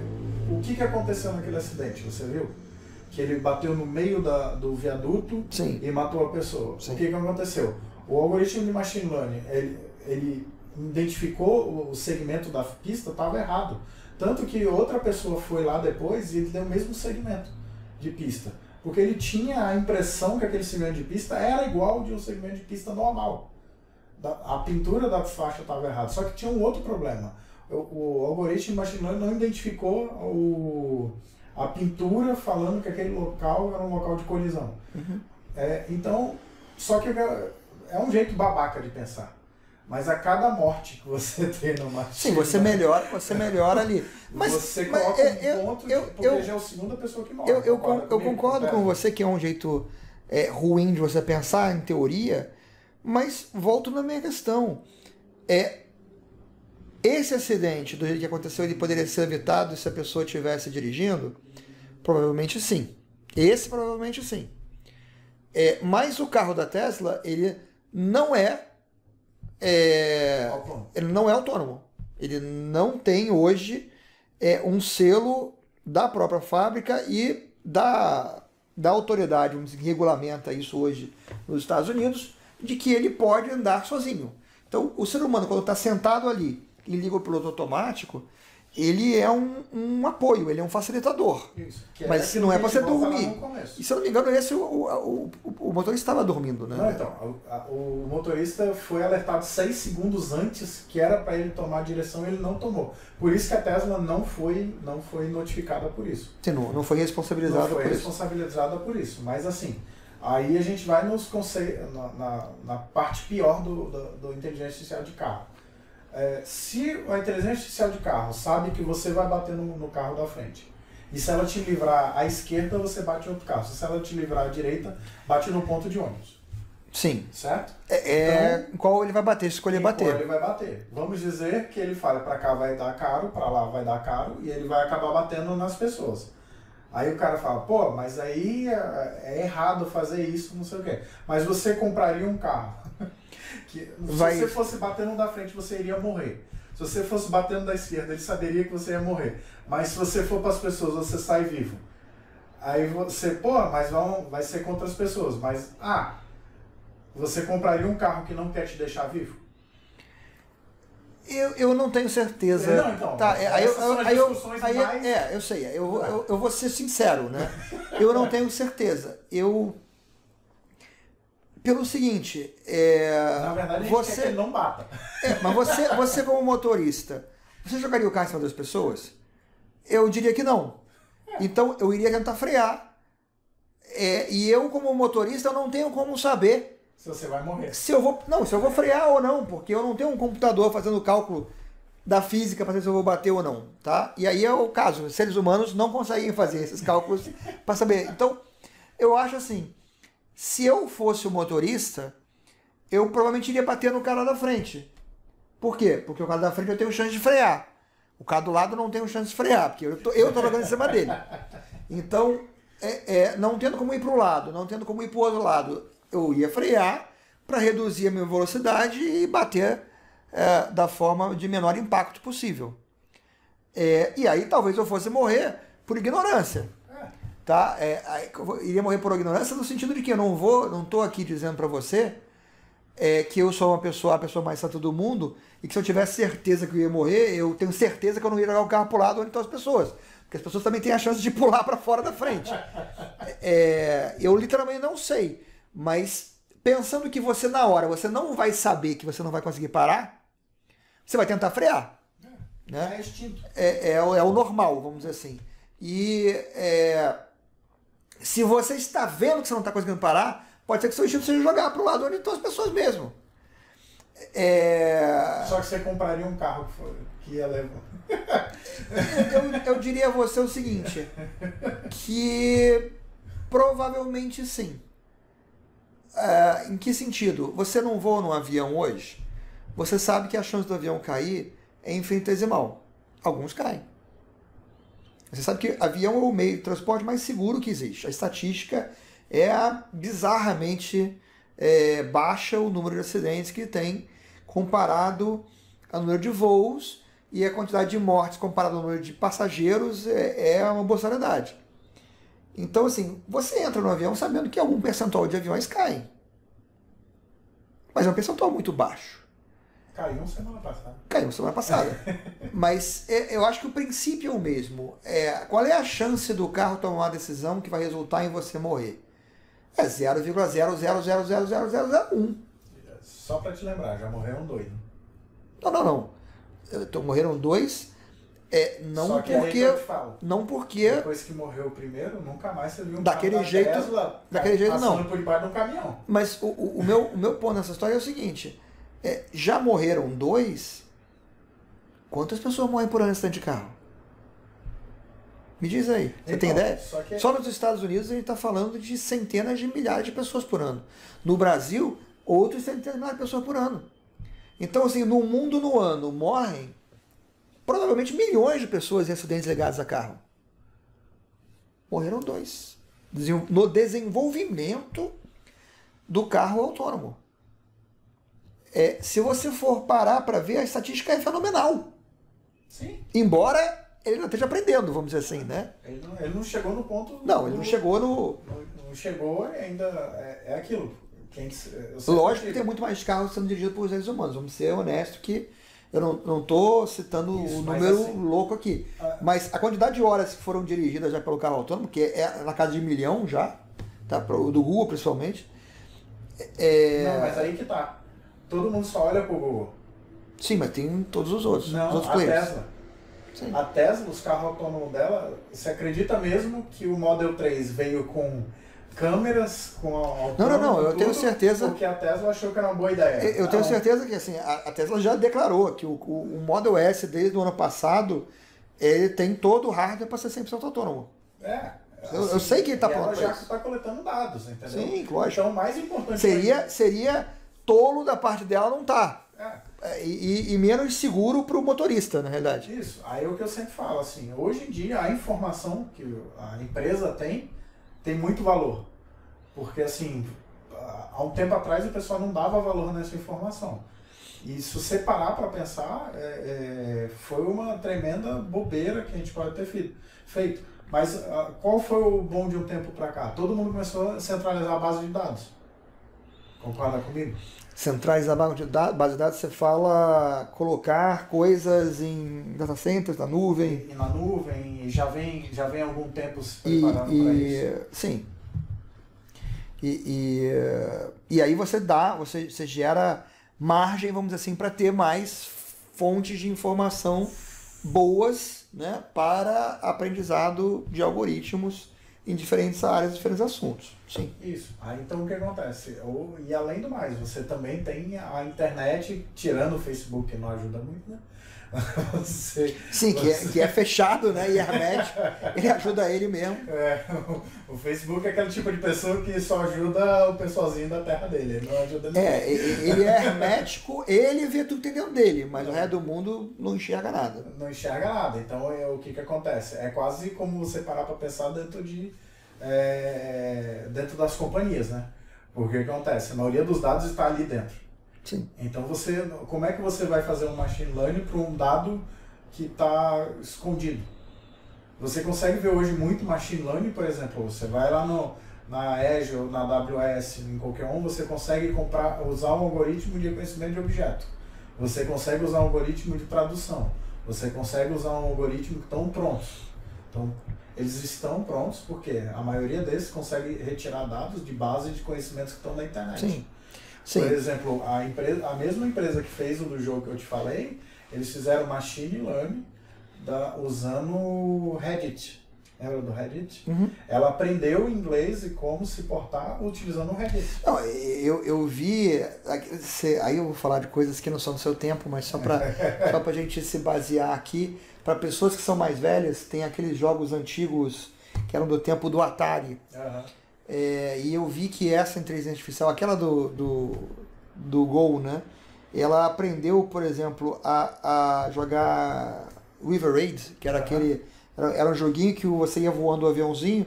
O que aconteceu naquele acidente? Você viu? Que ele bateu no meio do viaduto. Sim. E matou a pessoa. Sim. O que aconteceu? O algoritmo de machine learning, ele identificou o segmento da pista, estava errado. Tanto que outra pessoa foi lá depois e ele deu o mesmo segmento de pista. Porque ele tinha a impressão que aquele segmento de pista era igual de um segmento de pista normal. A pintura da faixa estava errada. Só que tinha um outro problema. O algoritmo de machine learning não identificou a pintura falando que aquele local era um local de colisão. Uhum. Então, só que é um jeito babaca de pensar. Mas a cada morte que você tem no machine... Sim, você melhora ali. Mas, você coloca um ponto porque já é a segunda pessoa que morre. Eu concordo com você que é um jeito ruim de você pensar em teoria, mas volto na minha questão. Esse acidente do jeito que aconteceu, ele poderia ser evitado se a pessoa estivesse dirigindo? Provavelmente sim. Esse provavelmente sim. Mas o carro da Tesla, ele não ele não é autônomo. Ele não tem hoje um selo da própria fábrica e da autoridade, vamos dizer, que regulamenta isso hoje nos Estados Unidos, de que ele pode andar sozinho. Então, o ser humano, quando está sentado ali e liga o piloto automático, ele é um apoio, ele é um facilitador. Isso, mas não é para você dormir. E se eu não me engano, o motorista estava dormindo, né? Não, então, o motorista foi alertado 6 segundos antes que era para ele tomar a direção e ele não tomou. Por isso que a Tesla não foi notificada por isso. Sim, não foi responsabilizada por isso. Não foi responsabilizada por isso. Mas assim, aí a gente vai na parte pior do inteligência artificial de carro. Se a inteligência artificial de carro sabe que você vai bater no carro da frente, e se ela te livrar à esquerda, você bate em outro carro. Se ela te livrar à direita, bate no ponto de ônibus. Sim. Certo? Em qual ele vai bater, escolher bater. Qual ele vai bater. Vamos dizer que ele fala, para cá vai dar caro, para lá vai dar caro, e ele vai acabar batendo nas pessoas. Aí o cara fala, pô, mas aí é errado fazer isso, não sei o quê. Mas você compraria um carro. Se você fosse batendo da frente, você iria morrer. Se você fosse batendo da esquerda, ele saberia que você ia morrer. Mas se você for para as pessoas, você sai vivo. Aí você, mas vai ser contra as pessoas. Mas, você compraria um carro que não quer te deixar vivo? Eu não tenho certeza. Não, então. Tá, eu sei. Eu vou ser sincero, né? Eu não tenho certeza. Pelo seguinte, na verdade, a gente quer que ele não bata. Mas você como motorista, você jogaria o carro em cima das pessoas? Eu diria que não. Então, eu iria tentar frear. E eu, como motorista, eu não tenho como saber se você vai morrer. Se eu vou frear ou não, porque eu não tenho um computador fazendo cálculo da física para saber se eu vou bater ou não, tá? E aí é o caso, seres humanos não conseguem fazer esses cálculos para saber. Então, eu acho assim, se eu fosse o motorista, eu provavelmente iria bater no cara da frente. Por quê? Porque o cara da frente eu tenho chance de frear. O cara do lado não tem chance de frear, porque eu tô jogando em cima dele. Então, não tendo como ir para o lado, não tendo como ir para o outro lado, eu ia frear para reduzir a minha velocidade e bater da forma de menor impacto possível. E aí talvez eu fosse morrer por ignorância. Tá? Eu iria morrer por ignorância no sentido de que eu não estou aqui dizendo para você que eu sou a pessoa mais santa do mundo e que se eu tivesse certeza que eu ia morrer, eu tenho certeza que eu não ia jogar o carro para o lado onde estão as pessoas. Porque as pessoas também têm a chance de pular para fora da frente. Eu literalmente não sei. Mas pensando que você na hora, você não vai saber que você não vai conseguir parar, você vai tentar frear. Né? É instinto. É o normal, vamos dizer assim. E se você está vendo que você não está conseguindo parar, pode ser que seu instinto seja jogar para o lado onde estão as pessoas mesmo. Só que você compraria um carro que ia levar. eu diria a você o seguinte, que provavelmente sim. Em que sentido? Você não voa num avião hoje, você sabe que a chance do avião cair é infinitesimal. Alguns caem. Você sabe que avião é o meio de transporte mais seguro que existe. A estatística é bizarramente baixa o número de acidentes que tem comparado ao número de voos, e a quantidade de mortes comparado ao número de passageiros é uma boçalidade. Então, assim, você entra no avião sabendo que algum percentual de aviões caem. Mas é um percentual muito baixo. Caiu semana passada. Caiu semana passada. Mas eu acho que o princípio é o mesmo. Qual é a chance do carro tomar uma decisão que vai resultar em você morrer? É 0,0000001. Só para te lembrar, já morreram 2. Não. Então, morreram 2. Não só que porque. Aí eu te falo, não porque. depois que morreu o primeiro, nunca mais você viu um daquele carro jeito, da Tesla daquele jeito passando não. por debaixo de um caminhão. Mas o meu ponto nessa história é o seguinte: já morreram 2. Quantas pessoas morrem por ano em acidente de carro? Me diz aí, você tem ideia? Só nos Estados Unidos a gente está falando de centenas de milhares de pessoas por ano. No Brasil, outros centenas de milhares de pessoas por ano. Então, assim, no mundo, no ano, morrem provavelmente milhões de pessoas em acidentes ligados a carro. Morreram 2. No desenvolvimento do carro autônomo. Se você for parar para ver, a estatística é fenomenal. Sim. Embora ele não esteja aprendendo, vamos dizer assim, né? Ele não chegou no ponto... Não, ele não chegou no... Não chegou ainda... É aquilo. Lógico que tem muito mais carros sendo dirigidos por seres humanos. Vamos ser honestos que eu não estou citando o número assim, louco aqui. Mas a quantidade de horas que foram dirigidas já pelo carro autônomo, que é na casa de 1 milhão já, tá? Do Google principalmente. Não, mas aí que tá. Todo mundo só olha pro Google. Sim, mas tem todos os outros. Não, os outros a players. Tesla. Sim. A Tesla, os carros autônomos dela, você acredita mesmo que o Model 3 veio com câmeras, com autônomo? Não, eu tenho certeza. Porque a Tesla achou que era uma boa ideia. Eu tenho certeza que assim, a Tesla já declarou que o Model S, desde o ano passado, ele tem todo o hardware para ser 100% autônomo. Eu sei que ele está pronto. Ela já está coletando dados, entendeu? Sim, lógico. Então, o mais importante... Seria tolo da parte dela não estar. E menos seguro para o motorista, na realidade. Isso. Aí é o que eu sempre falo, assim, hoje em dia a informação que a empresa tem muito valor. Porque, assim, há um tempo atrás o pessoal não dava valor nessa informação. E se você parar para pensar, foi uma tremenda bobeira que a gente pode ter feito. Mas qual foi o bom de um tempo para cá? Todo mundo começou a centralizar a base de dados. Concorda comigo? Centralizar a base de dados, você fala colocar coisas em data centers, na nuvem. Na nuvem, e já vem há algum tempo se preparando para isso. Sim. E aí você gera margem, vamos dizer assim, para ter mais fontes de informação boas, né, para aprendizado de algoritmos em diferentes áreas, diferentes assuntos. Sim. Isso. Aí então o que acontece? E além do mais, você também tem a internet, tirando o Facebook, que não ajuda muito, né? Que é fechado, né, e hermético, ele ajuda ele mesmo. O Facebook é aquele tipo de pessoa que só ajuda o pessoalzinho da terra dele, ele não ajuda ninguém. Ele é hermético, ele vê tudo que tem dentro dele, mas o resto do mundo não enxerga nada. Não enxerga nada, então o que acontece? É quase como você parar para pensar dentro das companhias, né? Porque o que acontece? A maioria dos dados está ali dentro. Sim. Então como é que você vai fazer um machine learning para um dado que está escondido? Você consegue ver hoje muito machine learning, por exemplo, você vai lá na Azure, na AWS, em qualquer um, você consegue usar um algoritmo de reconhecimento de objeto. Você consegue usar um algoritmo de tradução. Você consegue usar um algoritmo que estão prontos. Então, eles estão prontos porque a maioria deles consegue retirar dados de base de conhecimentos que estão na internet. Sim. Por exemplo, a mesma empresa que fez o do jogo que eu te falei, eles fizeram machine learning usando o Reddit. Lembra do Reddit? Uhum. Ela aprendeu inglês e como se portar utilizando o Reddit. Não, eu vi... Aí eu vou falar de coisas que não são do seu tempo, mas só para a gente se basear aqui. Para pessoas que são mais velhas, tem aqueles jogos antigos que eram do tempo do Atari. Uhum. E eu vi que essa inteligência artificial, aquela do Go, né? ela aprendeu, por exemplo, a jogar River Raid, que era era um joguinho que você ia voando o aviãozinho,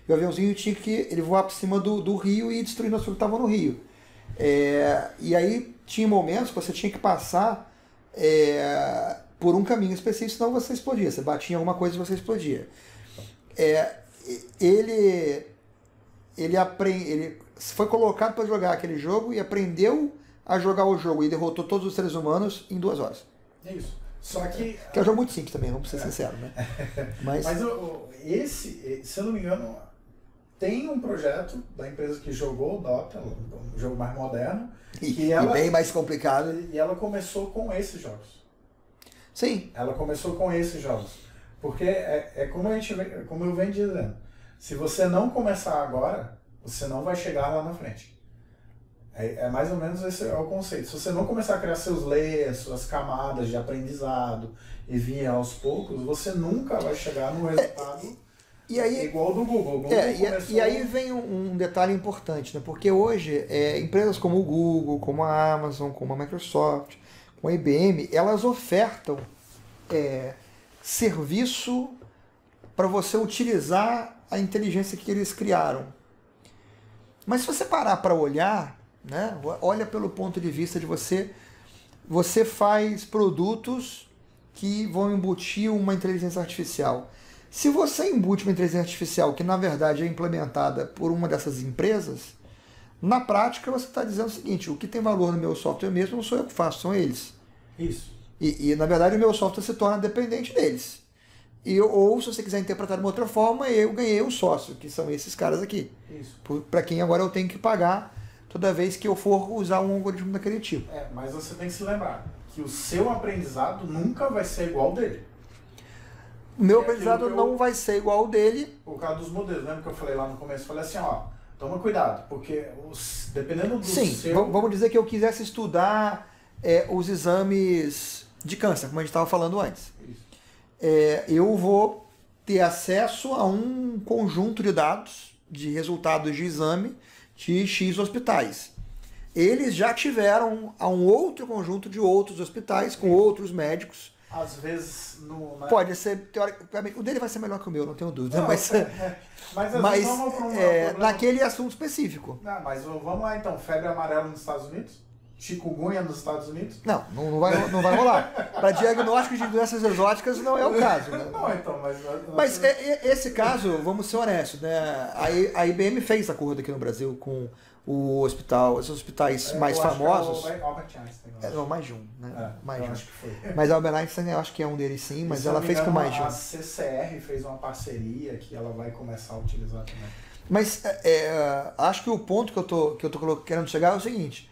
e o aviãozinho tinha que ele voar por cima do rio e ir destruindo as coisas que estavam no rio. E aí tinha momentos que você tinha que passar por um caminho específico, senão você explodia. Você batia em alguma coisa e você explodia. Ele foi colocado para jogar aquele jogo e aprendeu a jogar o jogo e derrotou todos os seres humanos em 2 horas. É isso. Só que é um jogo muito simples também, vamos ser sinceros, né? Mas esse, se eu não me engano, tem um projeto da empresa que jogou o Dota, um jogo mais moderno, e bem mais complicado. E ela começou com esses jogos. Sim. Ela começou com esses jogos. Porque como eu venho dizendo, se você não começar agora, você não vai chegar lá na frente. Mais ou menos esse é o conceito. Se você não começar a criar seus layers, suas camadas de aprendizado e vir aos poucos, você nunca vai chegar no resultado igual do Google. E aí vem um detalhe importante, né? Porque hoje empresas como o Google, como a Amazon, como a Microsoft, como a IBM, elas ofertam serviço para você utilizar a inteligência que eles criaram. Mas se você parar para olhar, né, olha pelo ponto de vista de você faz produtos que vão embutir uma inteligência artificial. Se você embute uma inteligência artificial que na verdade é implementada por uma dessas empresas, na prática você está dizendo o seguinte: o que tem valor no meu software mesmo não sou eu que faço, são eles. Isso. E na verdade o meu software se torna dependente deles. Ou se você quiser interpretar de uma outra forma, eu ganhei um sócio, que são esses caras aqui. Isso. Para quem agora eu tenho que pagar toda vez que eu for usar um algoritmo daquele tipo. Mas você tem que se lembrar que o seu aprendizado nunca vai ser igual ao dele. O meu aprendizado não vai ser igual ao dele. Por causa dos modelos. Lembra que eu falei lá no começo? Eu falei assim, toma cuidado, porque dependendo do seu... Sim, vamos dizer que eu quisesse estudar os exames de câncer, como a gente estava falando antes. Isso. Eu vou ter acesso a um conjunto de dados, de resultados de exame de X hospitais. Eles já tiveram a um outro conjunto de outros hospitais, com outros médicos. Às vezes... Pode ser, teoricamente, o dele vai ser melhor que o meu, não tenho dúvida. Não, mas naquele assunto específico. Não, mas vamos lá então, febre amarela nos Estados Unidos? Chikungunya nos Estados Unidos? Não vai rolar. Para diagnóstico de doenças exóticas não é o caso. Né? Não, então, mas esse caso, vamos ser honestos, né? A IBM fez acordo aqui no Brasil com os hospitais mais famosos. Albert Einstein. Mais de um, né? Mais de um. Acho que foi. Mas a Albert Einstein, eu acho que é um deles sim, mas ela fez com mais de um. A CCR fez uma parceria que ela vai começar a utilizar também. Mas acho que o ponto que eu tô querendo chegar é o seguinte: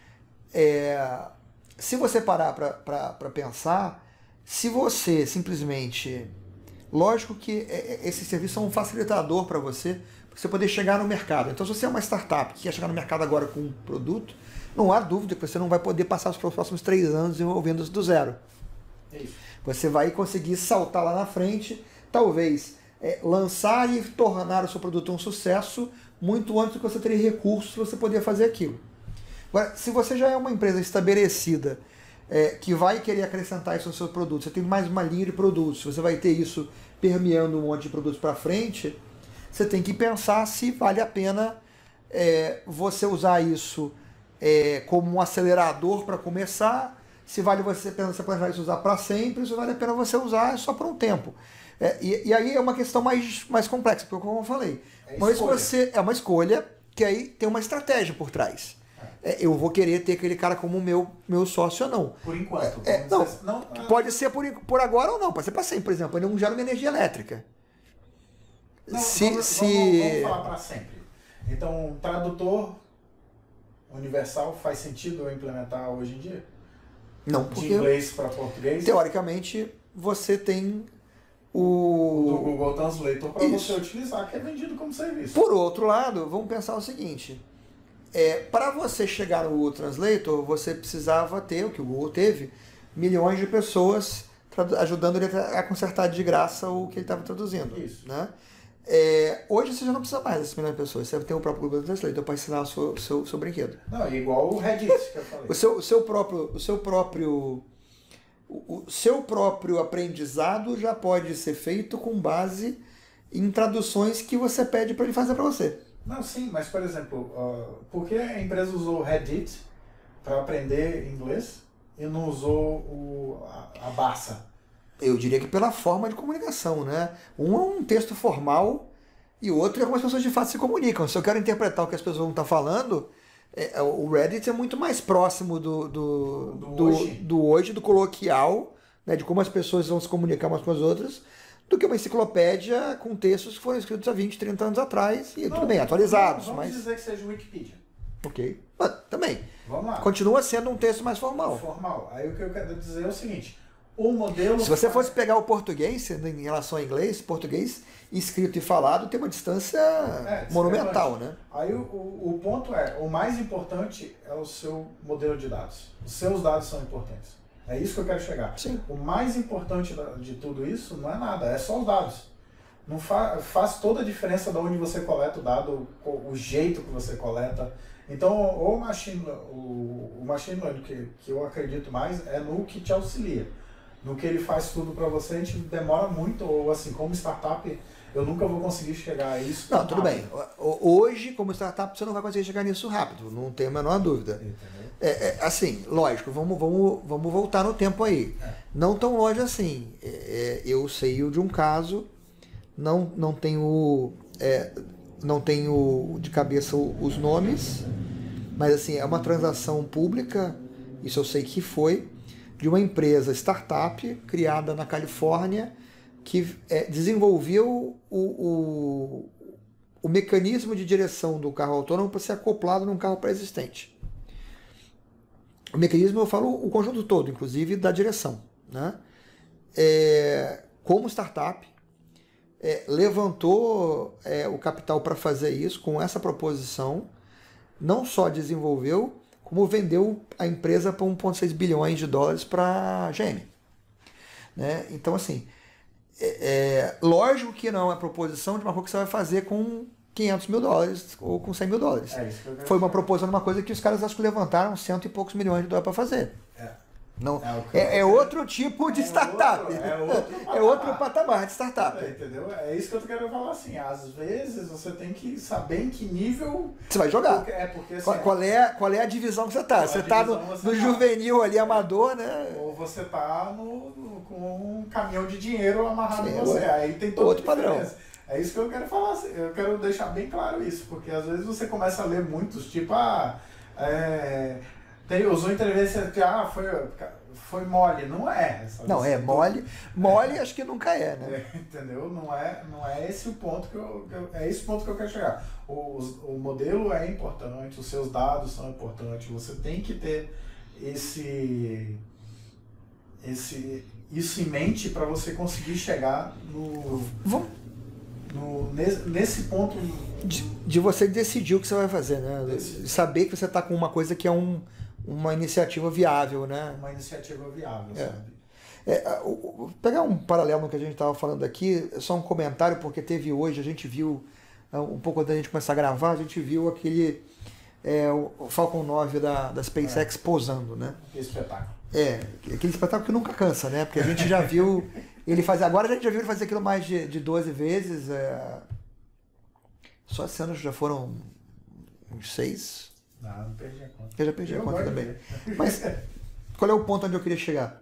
se você parar para pensar, se você simplesmente... Lógico que esse serviço é um facilitador para você poder chegar no mercado. Então, se você é uma startup que quer chegar no mercado agora com um produto, não há dúvida que você não vai poder passar os próximos 3 anos desenvolvendo do zero. Isso. Você vai conseguir saltar lá na frente, talvez lançar e tornar o seu produto um sucesso muito antes do que você teria recursos para você poder fazer aquilo. Agora, se você já é uma empresa estabelecida, que vai querer acrescentar isso no seu produto, você tem mais uma linha de produtos, você vai ter isso permeando um monte de produtos para frente, você tem que pensar se vale a pena você usar isso como um acelerador para começar, se vale você pensar isso usar para sempre, se vale a pena você usar só por um tempo. E aí é uma questão mais complexa, porque como eu falei, é uma escolha que aí tem uma estratégia por trás. Eu vou querer ter aquele cara como meu sócio ou não. Por enquanto. Pode ser por agora ou não, pode ser para sempre, por exemplo. Ele não gera uma energia elétrica. Vamos falar para sempre. Então, tradutor universal faz sentido eu implementar hoje em dia? Não, porque... De inglês para português? Teoricamente, você tem do Google Translator para você utilizar, que é vendido como serviço. Por outro lado, vamos pensar o seguinte... para você chegar no Google Translator, você precisava ter, o que o Google teve, milhões de pessoas ajudando ele a consertar de graça o que ele estava traduzindo. Isso. Né? Hoje você já não precisa mais dessas milhões de pessoas. Você tem o próprio Google Translator para ensinar o seu brinquedo. Não, igual o Reddit que eu falei. O seu próprio aprendizado já pode ser feito com base em traduções que você pede para ele fazer para você. Não, sim, mas por exemplo, por que a empresa usou o Reddit para aprender inglês e não usou a Barça? Eu diria que pela forma de comunicação, né? Um é um texto formal e o outro é como as pessoas de fato se comunicam. Se eu quero interpretar o que as pessoas vão estar falando, o Reddit é muito mais próximo do hoje, do coloquial, né? De como as pessoas vão se comunicar umas com as outras, do que uma enciclopédia com textos que foram escritos há 20, 30 anos atrás e tudo bem, atualizados. Vamos dizer que seja Wikipedia. Ok. Mas, também. Vamos lá. Continua sendo um texto mais formal. Formal. Aí o que eu quero dizer é o seguinte. O modelo... Se você fosse pegar o português, em relação ao inglês, português escrito e falado tem uma distância monumental, né? Aí o ponto o mais importante é o seu modelo de dados. Os seus dados são importantes. É isso que eu quero chegar. Sim. O mais importante de tudo isso não é nada, é só os dados. Não faz toda a diferença de onde você coleta o dado, o jeito que você coleta. Então, o machine learning que eu acredito mais é no que te auxilia. No que ele faz tudo para você, a gente demora muito, ou assim, como startup, eu nunca vou conseguir chegar a isso. Não, tudo bem. Hoje, como startup, você não vai conseguir chegar nisso rápido, não tenho a menor dúvida. Assim, lógico, vamos voltar no tempo aí. Não tão longe assim. Eu sei de um caso, não tenho de cabeça os nomes, mas assim, é uma transação pública, isso eu sei que foi, de uma empresa startup criada na Califórnia que desenvolveu o mecanismo de direção do carro autônomo para ser acoplado num carro pré-existente. O mecanismo, eu falo o conjunto todo, inclusive da direção, né? Como startup, levantou o capital para fazer isso com essa proposição, não só desenvolveu, como vendeu a empresa por 1,6 bilhões de dólares para a GM. Né? Então, assim, lógico que não é proposição de uma coisa que você vai fazer com 500 mil dólares ou com 100 mil dólares. Foi uma proposição de uma coisa que os caras acho que levantaram 100 e poucos milhões de dólares para fazer. Não, outro tipo de startup. É outro patamar de startup. Entendeu? É isso que eu quero falar assim. Às vezes você tem que saber em que nível você vai jogar. Porque, assim, qual é a divisão que você está? Você está no juvenil ali, amador, né? Ou você está com um caminhão de dinheiro amarrado em você. Aí tem todo outro padrão. É isso que eu quero falar. Eu quero deixar bem claro isso. Porque às vezes você começa a ler muitos, tipo, usou intervenção que foi mole, não é. Não, mole. Mole acho que nunca é, né? Entendeu? Não é esse o ponto é esse ponto que eu quero chegar. O modelo é importante, os seus dados são importantes, você tem que ter isso em mente para você conseguir chegar nesse ponto de você decidir o que você vai fazer, né? Saber que você está com uma coisa que é uma iniciativa viável, né? Uma iniciativa viável, sabe? Pegar um paralelo no que a gente estava falando aqui, só um comentário, porque teve hoje, a gente viu, um pouco antes da gente começar a gravar, a gente viu aquele o Falcon 9 da SpaceX pousando, né? Que espetáculo. Aquele espetáculo que nunca cansa, né? Porque a gente já viu ele fazer, agora a gente já viu ele fazer aquilo mais de 12 vezes, só esse ano já foram uns 6. Não perdi a conta. Eu já perdi a conta também. Mas qual é o ponto onde eu queria chegar?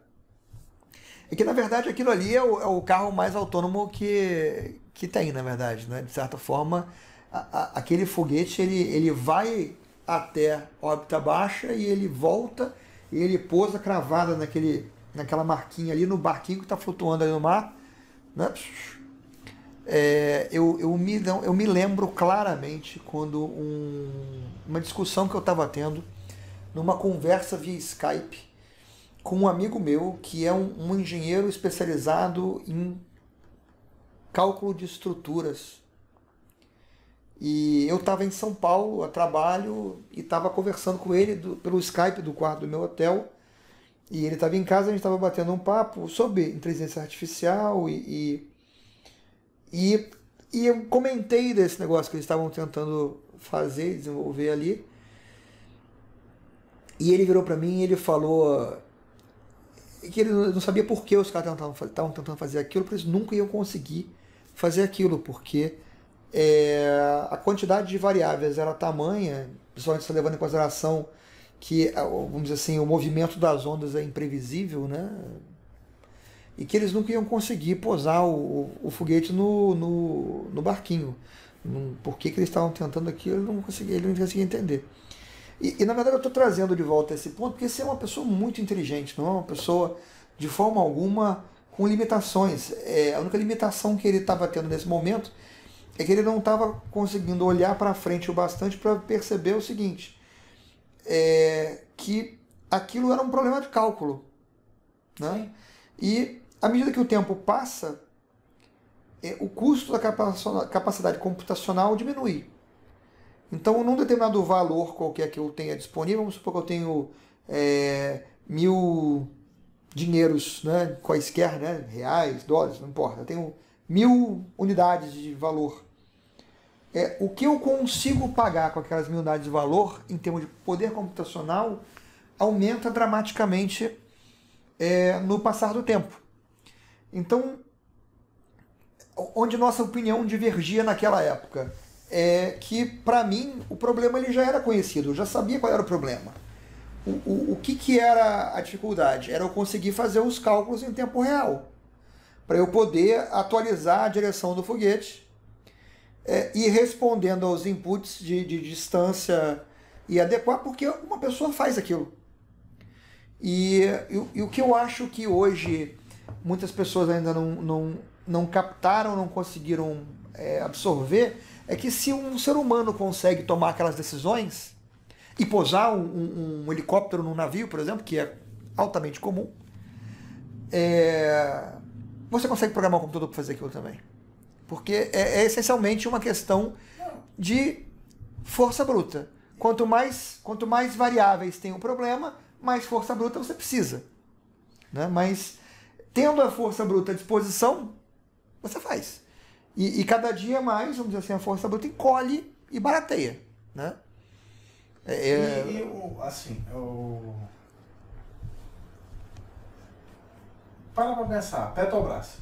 É que, na verdade, aquilo ali é o carro mais autônomo que tem, na verdade. Né? De certa forma, aquele foguete ele vai até órbita baixa e ele volta e ele pousa cravada naquela marquinha ali, no barquinho que está flutuando ali no mar. Né? Eu me lembro claramente quando uma discussão que eu estava tendo numa conversa via Skype com um amigo meu que é um engenheiro especializado em cálculo de estruturas. E eu estava em São Paulo a trabalho e estava conversando com ele pelo Skype do quarto do meu hotel. E ele estava em casa, a gente estava batendo um papo sobre inteligência artificial e E eu comentei desse negócio que eles estavam tentando fazer, desenvolver ali. E ele virou para mim e ele falou que ele não sabia por que os caras estavam tentando fazer aquilo, porque eles nunca iam conseguir fazer aquilo, porque a quantidade de variáveis era tamanha, principalmente se levando em consideração que, vamos dizer assim, o movimento das ondas é imprevisível, né? E que eles nunca iam conseguir pousar o foguete no barquinho. Por que eles estavam tentando aquilo, ele não conseguia entender. E na verdade eu estou trazendo de volta esse ponto, porque você é uma pessoa muito inteligente, não é uma pessoa de forma alguma com limitações. A única limitação que ele estava tendo nesse momento é que ele não estava conseguindo olhar para frente o bastante para perceber o seguinte, que aquilo era um problema de cálculo, né? E à medida que o tempo passa, o custo da capacidade computacional diminui. Então, num determinado valor qualquer que eu tenha disponível, vamos supor que eu tenho 1000 dinheiros, né, quaisquer, né, reais, dólares, não importa, eu tenho 1000 unidades de valor. O que eu consigo pagar com aquelas 1000 unidades de valor, em termos de poder computacional, aumenta dramaticamente no passar do tempo. Então, onde nossa opinião divergia naquela época, que para mim o problema ele já era conhecido, eu já sabia qual era o problema. O que era a dificuldade? Era eu conseguir fazer os cálculos em tempo real, para eu poder atualizar a direção do foguete e respondendo aos inputs de distância e adequar, porque uma pessoa faz aquilo. E o que eu acho que hoje muitas pessoas ainda não captaram, não conseguiram absorver, é que se um ser humano consegue tomar aquelas decisões e pousar um helicóptero num navio, por exemplo, que é altamente comum, você consegue programar um computador para fazer aquilo também. Porque é essencialmente uma questão de força bruta. Quanto mais variáveis tem o problema, mais força bruta você precisa, né? Mas tendo a força bruta à disposição, você faz. E cada dia mais, vamos dizer assim, a força bruta encolhe e barateia, né? Para pensar, Petrobras,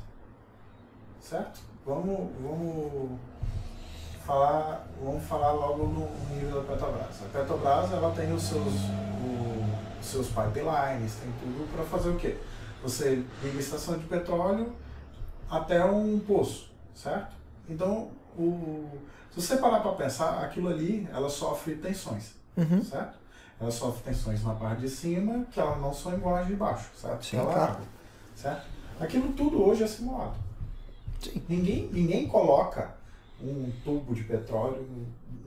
certo? Vamos falar logo no nível da Petrobras. A Petrobras, ela tem os seus pipelines, tem tudo para fazer o quê? Você liga a estação de petróleo até um poço, certo? Então, se você parar para pensar, aquilo ali, ela sofre tensões, certo? Ela sofre tensões na parte de cima, que elas não são iguais de baixo, certo? Sim, claro. Certo? Aquilo tudo hoje é simulado. Sim. Ninguém coloca um tubo de petróleo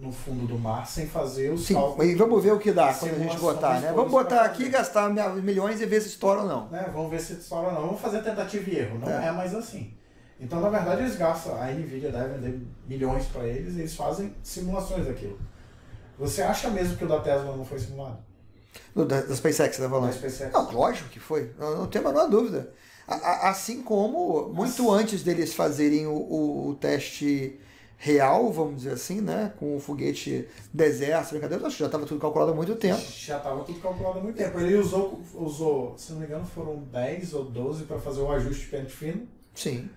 no fundo do mar sem fazer os cálculos. E vamos ver o que dá quando a gente botar, né? Vamos botar aqui e gastar milhões e ver se estoura ou não. Vamos ver se estoura ou não. Vamos fazer tentativa e erro. Não é mais assim. Então, na verdade, eles gastam. A NVIDIA deve vender milhões para eles e eles fazem simulações daquilo. Você acha mesmo que o da Tesla não foi simulado? Da SpaceX, você está falando? Da SpaceX. Não, lógico que foi. Não tem a menor dúvida. Assim como, muito antes deles fazerem o teste real, vamos dizer assim, né? Com o foguete deserto, brincadeira, acho que já estava tudo calculado há muito tempo. Já estava tudo calculado há muito tempo. Ele usou, se não me engano, foram 10 ou 12 para fazer o ajuste de pente fino. Sim.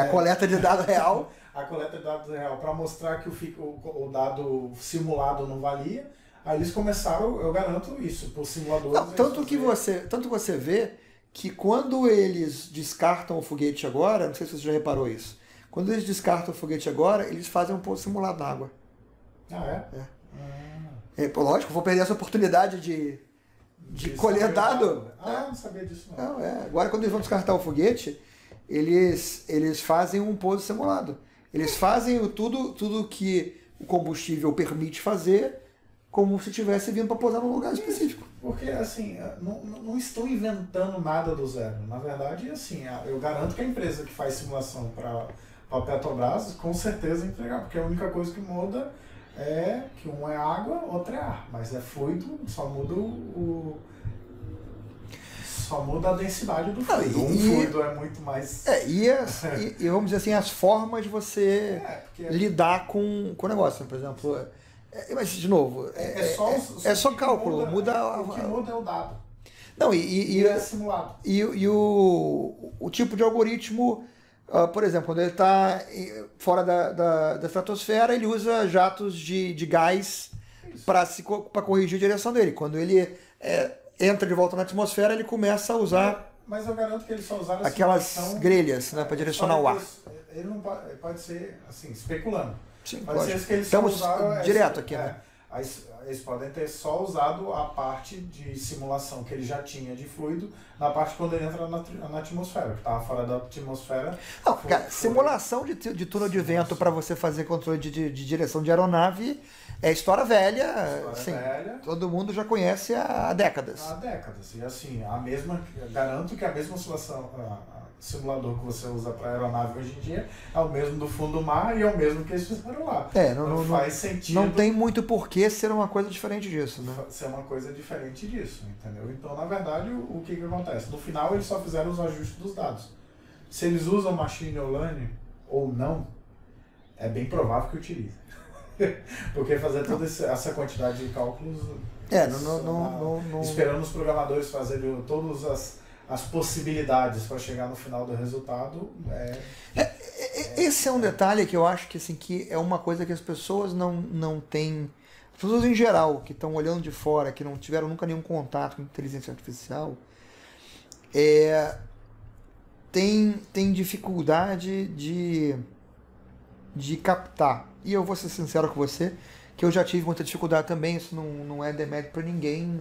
A coleta de dado real. A coleta de dados real, para mostrar que o dado simulado não valia. Aí eles começaram, eu garanto isso, por simuladores. Não, tanto que você vê que quando eles descartam o foguete agora, não sei se você já reparou isso, quando eles descartam o foguete agora, eles fazem um pouso simulado na água. Ah, Lógico, vou perder essa oportunidade de colher dado. Não sabia disso não. Agora quando eles vão descartar o foguete, eles fazem um pouso simulado. Eles fazem tudo que o combustível permite fazer, como se tivesse vindo para pousar num lugar específico. Porque, assim, não estão inventando nada do zero. Na verdade, assim, eu garanto que a empresa que faz simulação para a Petrobras, com certeza entregar, porque a única coisa que muda é que um é água, outro é ar. Mas é fluido, só muda Só muda a densidade do fluido. Um fluido é muito mais... E vamos dizer assim, as formas de você lidar com o negócio. Por exemplo, mas de novo, é só cálculo. O que muda é o dado. Não, é simulado. E o tipo de algoritmo, por exemplo, quando ele está fora da estratosfera, ele usa jatos de gás para corrigir a direção dele. Quando ele entra de volta na atmosfera, ele começa a usar... Mas eu garanto que ele só usaram aquelas grelhas, né, para direcionar o ar. Ele não pode ser, assim, especulando. Sim, pode ser que eles estamos só usaram direto aqui, né? Eles podem ter só usado a parte de simulação que ele já tinha de fluido na parte quando ele entra na atmosfera, que estava fora da atmosfera. Não, cara, simulação de túnel de vento para você fazer controle de direção de aeronave é história velha. Velha. Todo mundo já conhece há décadas. Há décadas. E assim, garanto que a mesma simulador que você usa para aeronave hoje em dia é o mesmo do fundo do mar e é o mesmo que eles fizeram lá. Não faz sentido. Não tem muito porquê ser uma coisa diferente disso, né? Ser uma coisa diferente disso, entendeu? Então, na verdade, o que acontece? No final, eles só fizeram os ajustes dos dados. Se eles usam machine learning ou não, é bem provável que utilizem. Porque fazer toda essa quantidade de cálculos... Esperando os programadores fazerem todas as possibilidades para chegar no final do resultado. Esse é um detalhe que eu acho que, assim, que é uma coisa que as pessoas não têm... As pessoas em geral, que estão olhando de fora, que não tiveram nunca nenhum contato com inteligência artificial, tem dificuldade de captar. E eu vou ser sincero com você, que eu já tive muita dificuldade também, isso não é demérito para ninguém,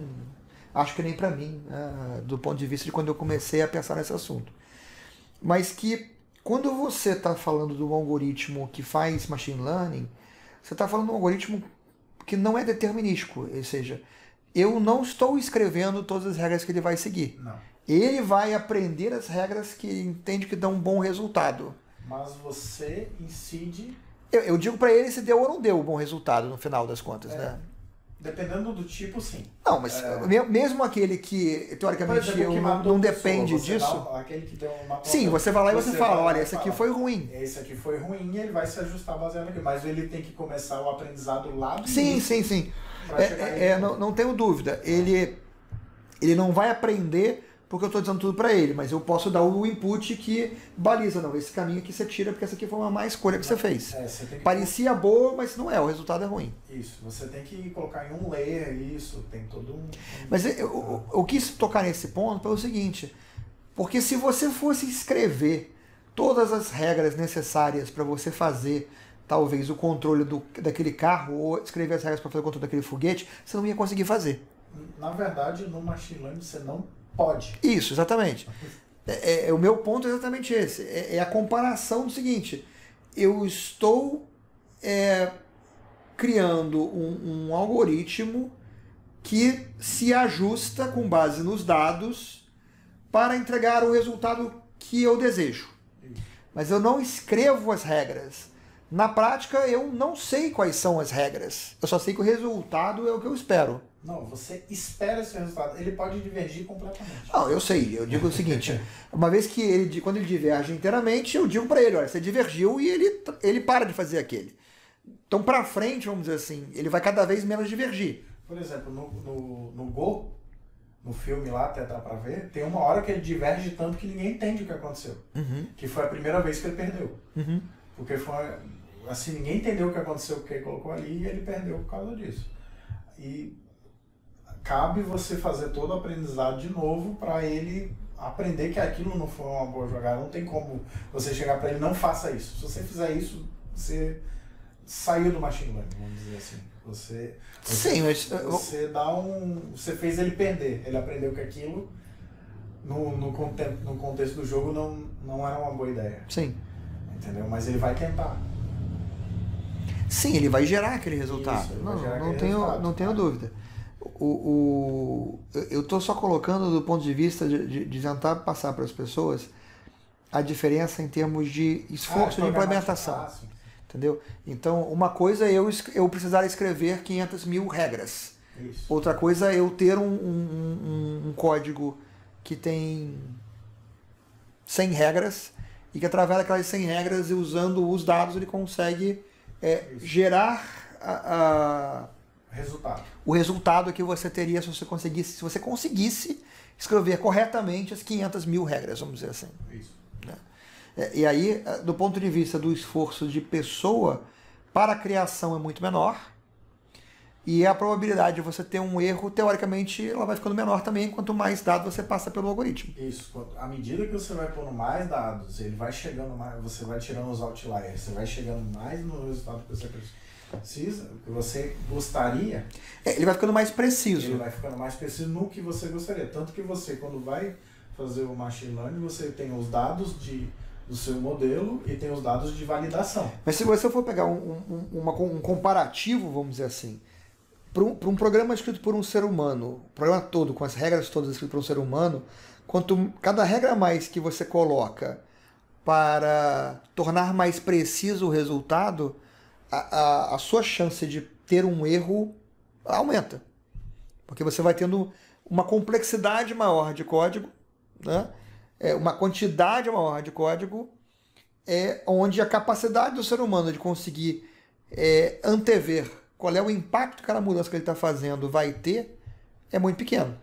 acho que nem para mim, né, do ponto de vista de quando eu comecei a pensar nesse assunto. Mas que quando você está falando de um algoritmo que faz machine learning, você está falando de um algoritmo que não é determinístico, ou seja, eu não estou escrevendo todas as regras que ele vai seguir. Não. Ele vai aprender as regras que ele entende que dão um bom resultado. Mas você incide... Eu digo para ele se deu ou não deu um bom resultado no final das contas, né? Dependendo do tipo, sim. Não, mas mesmo aquele que, teoricamente, não depende disso... Aquele que deu uma sim, você vai lá e você fala, olha, esse aqui foi ruim. Esse aqui foi ruim e ele vai se ajustar baseado naquilo. Mas ele tem que começar o aprendizado lá do início. Sim. Não tenho dúvida. Ele não vai aprender porque eu estou dizendo tudo para ele, mas eu posso dar o input que baliza, não, esse caminho aqui você tira porque essa aqui foi uma má escolha que você fez. Parecia boa, mas não é, o resultado é ruim. Isso, você tem que colocar em um layer isso, tem todo um... Mas eu quis tocar nesse ponto pelo seguinte, porque se você fosse escrever todas as regras necessárias para você fazer, talvez, o controle daquele carro, ou escrever as regras para fazer o controle daquele foguete, você não ia conseguir fazer. Na verdade, no machine learning você não pode. Isso, exatamente. O meu ponto é exatamente esse. É a comparação do seguinte. Eu estou criando um algoritmo que se ajusta com base nos dados para entregar o resultado que eu desejo. Mas eu não escrevo as regras. Na prática, eu não sei quais são as regras. Eu só sei que o resultado é o que eu espero. Não, você espera esse resultado. Ele pode divergir completamente. Não, eu sei. Eu digo o seguinte, uma vez que quando ele diverge inteiramente, eu digo para ele, olha, você divergiu e ele para de fazer aquele. Então, para frente, vamos dizer assim, ele vai cada vez menos divergir. Por exemplo, no Go, no filme lá, até dá pra ver, tem uma hora que ele diverge tanto que ninguém entende o que aconteceu. Uhum. Que foi a primeira vez que ele perdeu. Uhum. Porque foi assim, ninguém entendeu o que aconteceu, o que ele colocou ali, e ele perdeu por causa disso. E cabe você fazer todo o aprendizado de novo para ele aprender que aquilo não foi uma boa jogada. Não tem como você chegar para ele, não faça isso. Se você fizer isso, você saiu do machine learning, vamos dizer assim. Você fez ele perder. Ele aprendeu que aquilo no contexto do jogo não era uma boa ideia. Sim. Entendeu? Mas ele vai tentar. Sim, ele vai gerar aquele resultado. Isso, não tenho dúvida. Eu estou só colocando do ponto de vista de tentar passar para as pessoas a diferença em termos de esforço de implementação. Entendeu? Então, uma coisa é eu precisar escrever 500 mil regras. Isso. Outra coisa é eu ter um código que tem 100 regras e que através daquelas 100 regras e usando os dados ele consegue gerar o resultado que você teria se você conseguisse escrever corretamente as 500 mil regras, vamos dizer assim. Isso. E aí, do ponto de vista do esforço de pessoa, para a criação é muito menor, e a probabilidade de você ter um erro, teoricamente, ela vai ficando menor também, quanto mais dados você passa pelo algoritmo. Isso. À medida que você vai pondo mais dados, ele vai chegando mais, você vai tirando os outliers, você vai chegando mais no resultado que você precisa, que você gostaria. Ele vai ficando mais preciso. Ele vai ficando mais preciso no que você gostaria. Tanto que você, quando vai fazer o machine learning, você tem os dados do seu modelo e tem os dados de validação. Mas se você for pegar um comparativo, vamos dizer assim, para um programa escrito por um ser humano, o programa todo, com as regras todas escritas por um ser humano, cada regra a mais que você coloca para tornar mais preciso o resultado, a sua chance de ter um erro aumenta. Porque você vai tendo uma complexidade maior de código, né? Uma quantidade maior de código, onde a capacidade do ser humano de conseguir antever qual é o impacto que aquela mudança que ele está fazendo vai ter, é muito pequeno.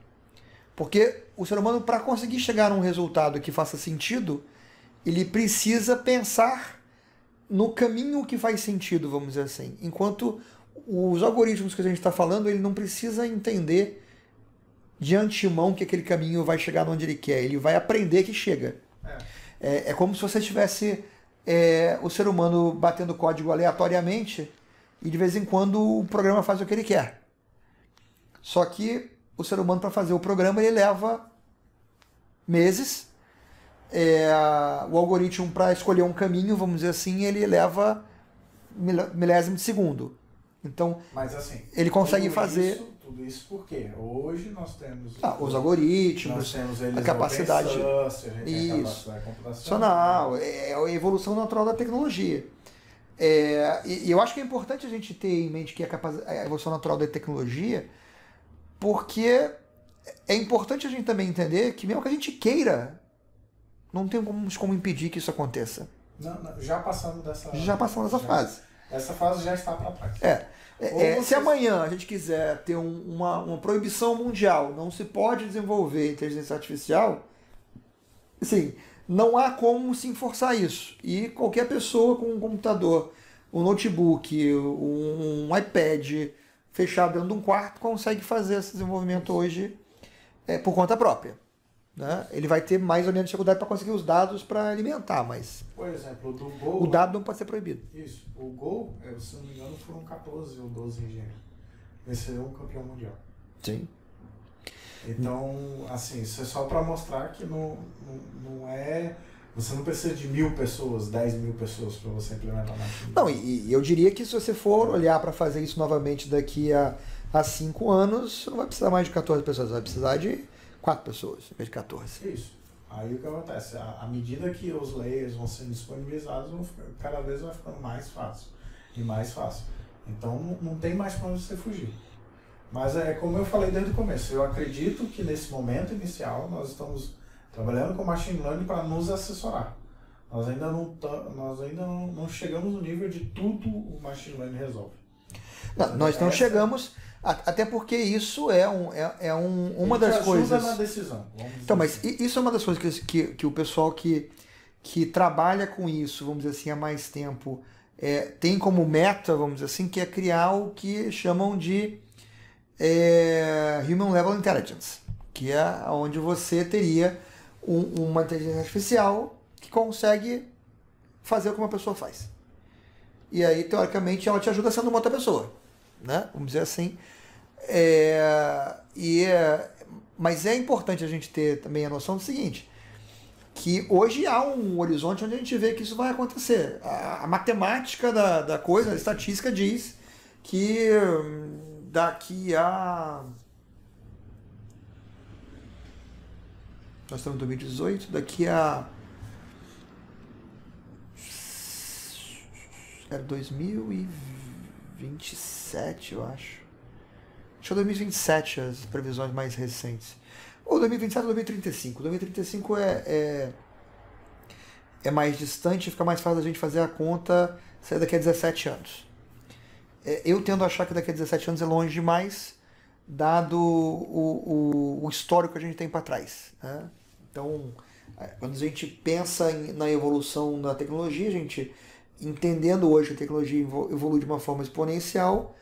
Porque o ser humano, para conseguir chegar a um resultado que faça sentido, ele precisa pensar no caminho que faz sentido, vamos dizer assim. Enquanto os algoritmos que a gente está falando, ele não precisa entender de antemão que aquele caminho vai chegar onde ele quer. Ele vai aprender que chega. É como se você tivesse o ser humano batendo código aleatoriamente e de vez em quando o programa faz o que ele quer. Só que o ser humano, para fazer o programa, ele leva meses. O algoritmo, para escolher um caminho, vamos dizer assim, ele leva milésimo de segundo. Então, mas, assim, ele consegue fazer... Tudo isso porque hoje nós temos os algoritmos, nós temos eles a capacidade source, a gente tem a capacidade computacional, é a evolução natural da tecnologia. E eu acho que é importante a gente ter em mente que a evolução natural da tecnologia, porque é importante a gente também entender que mesmo que a gente queira, não tem como impedir que isso aconteça. Não, já passamos dessa fase. Essa fase já está para trás. Se amanhã a gente quiser ter uma proibição mundial, não se pode desenvolver inteligência artificial, assim, não há como se enforçar isso. E qualquer pessoa com um computador, um notebook, um iPad fechado dentro de um quarto consegue fazer esse desenvolvimento hoje por conta própria. Né? Ele vai ter mais ou menos dificuldade para conseguir os dados para alimentar, mas por exemplo, do Go, o dado não pode ser proibido. Isso. O Go, se não me engano, foram 14 ou 12 engenheiros. Venceu um campeão mundial. Sim. Então, assim, isso é só para mostrar que não é... Você não precisa de 1.000 pessoas, 10.000 pessoas para você implementar a máquina. Não, e eu diria que se você for olhar para fazer isso novamente daqui a 5 anos, você não vai precisar mais de 14 pessoas, vai precisar de 4 pessoas, em vez de 14. Isso. Aí o que acontece? À medida que os layers vão sendo disponibilizados, cada vez vai ficando mais fácil. E mais fácil. Então não tem mais para onde você fugir. Mas como eu falei desde o começo, eu acredito que nesse momento inicial nós estamos trabalhando com Machine Learning para nos assessorar. Nós ainda não chegamos no nível de tudo o Machine Learning resolve. Não, nós não chegamos, até porque isso uma das coisas... ajuda na decisão. Então, mas isso é uma das coisas que o pessoal que trabalha com isso, vamos dizer assim, há mais tempo, tem como meta, vamos dizer assim, que é criar o que chamam de Human Level Intelligence, que é onde você teria uma inteligência artificial que consegue fazer o que uma pessoa faz. E aí, teoricamente, ela te ajuda sendo uma outra pessoa, né? Vamos dizer assim. Mas é importante a gente ter também a noção do seguinte, que hoje há um horizonte onde a gente vê que isso vai acontecer. A matemática da coisa, a estatística diz que daqui a... Nós estamos em 2018, daqui a... Era 2027, eu acho. Acho que é 2027 as previsões mais recentes. Ou 2027 ou 2035. 2035 é mais distante, fica mais fácil a gente fazer a conta sair daqui a 17 anos. Eu tendo a achar que daqui a 17 anos é longe demais, dado o histórico que a gente tem para trás, né? Então, quando a gente pensa na evolução da tecnologia, a gente, entendendo hoje que a tecnologia evolui de uma forma exponencial,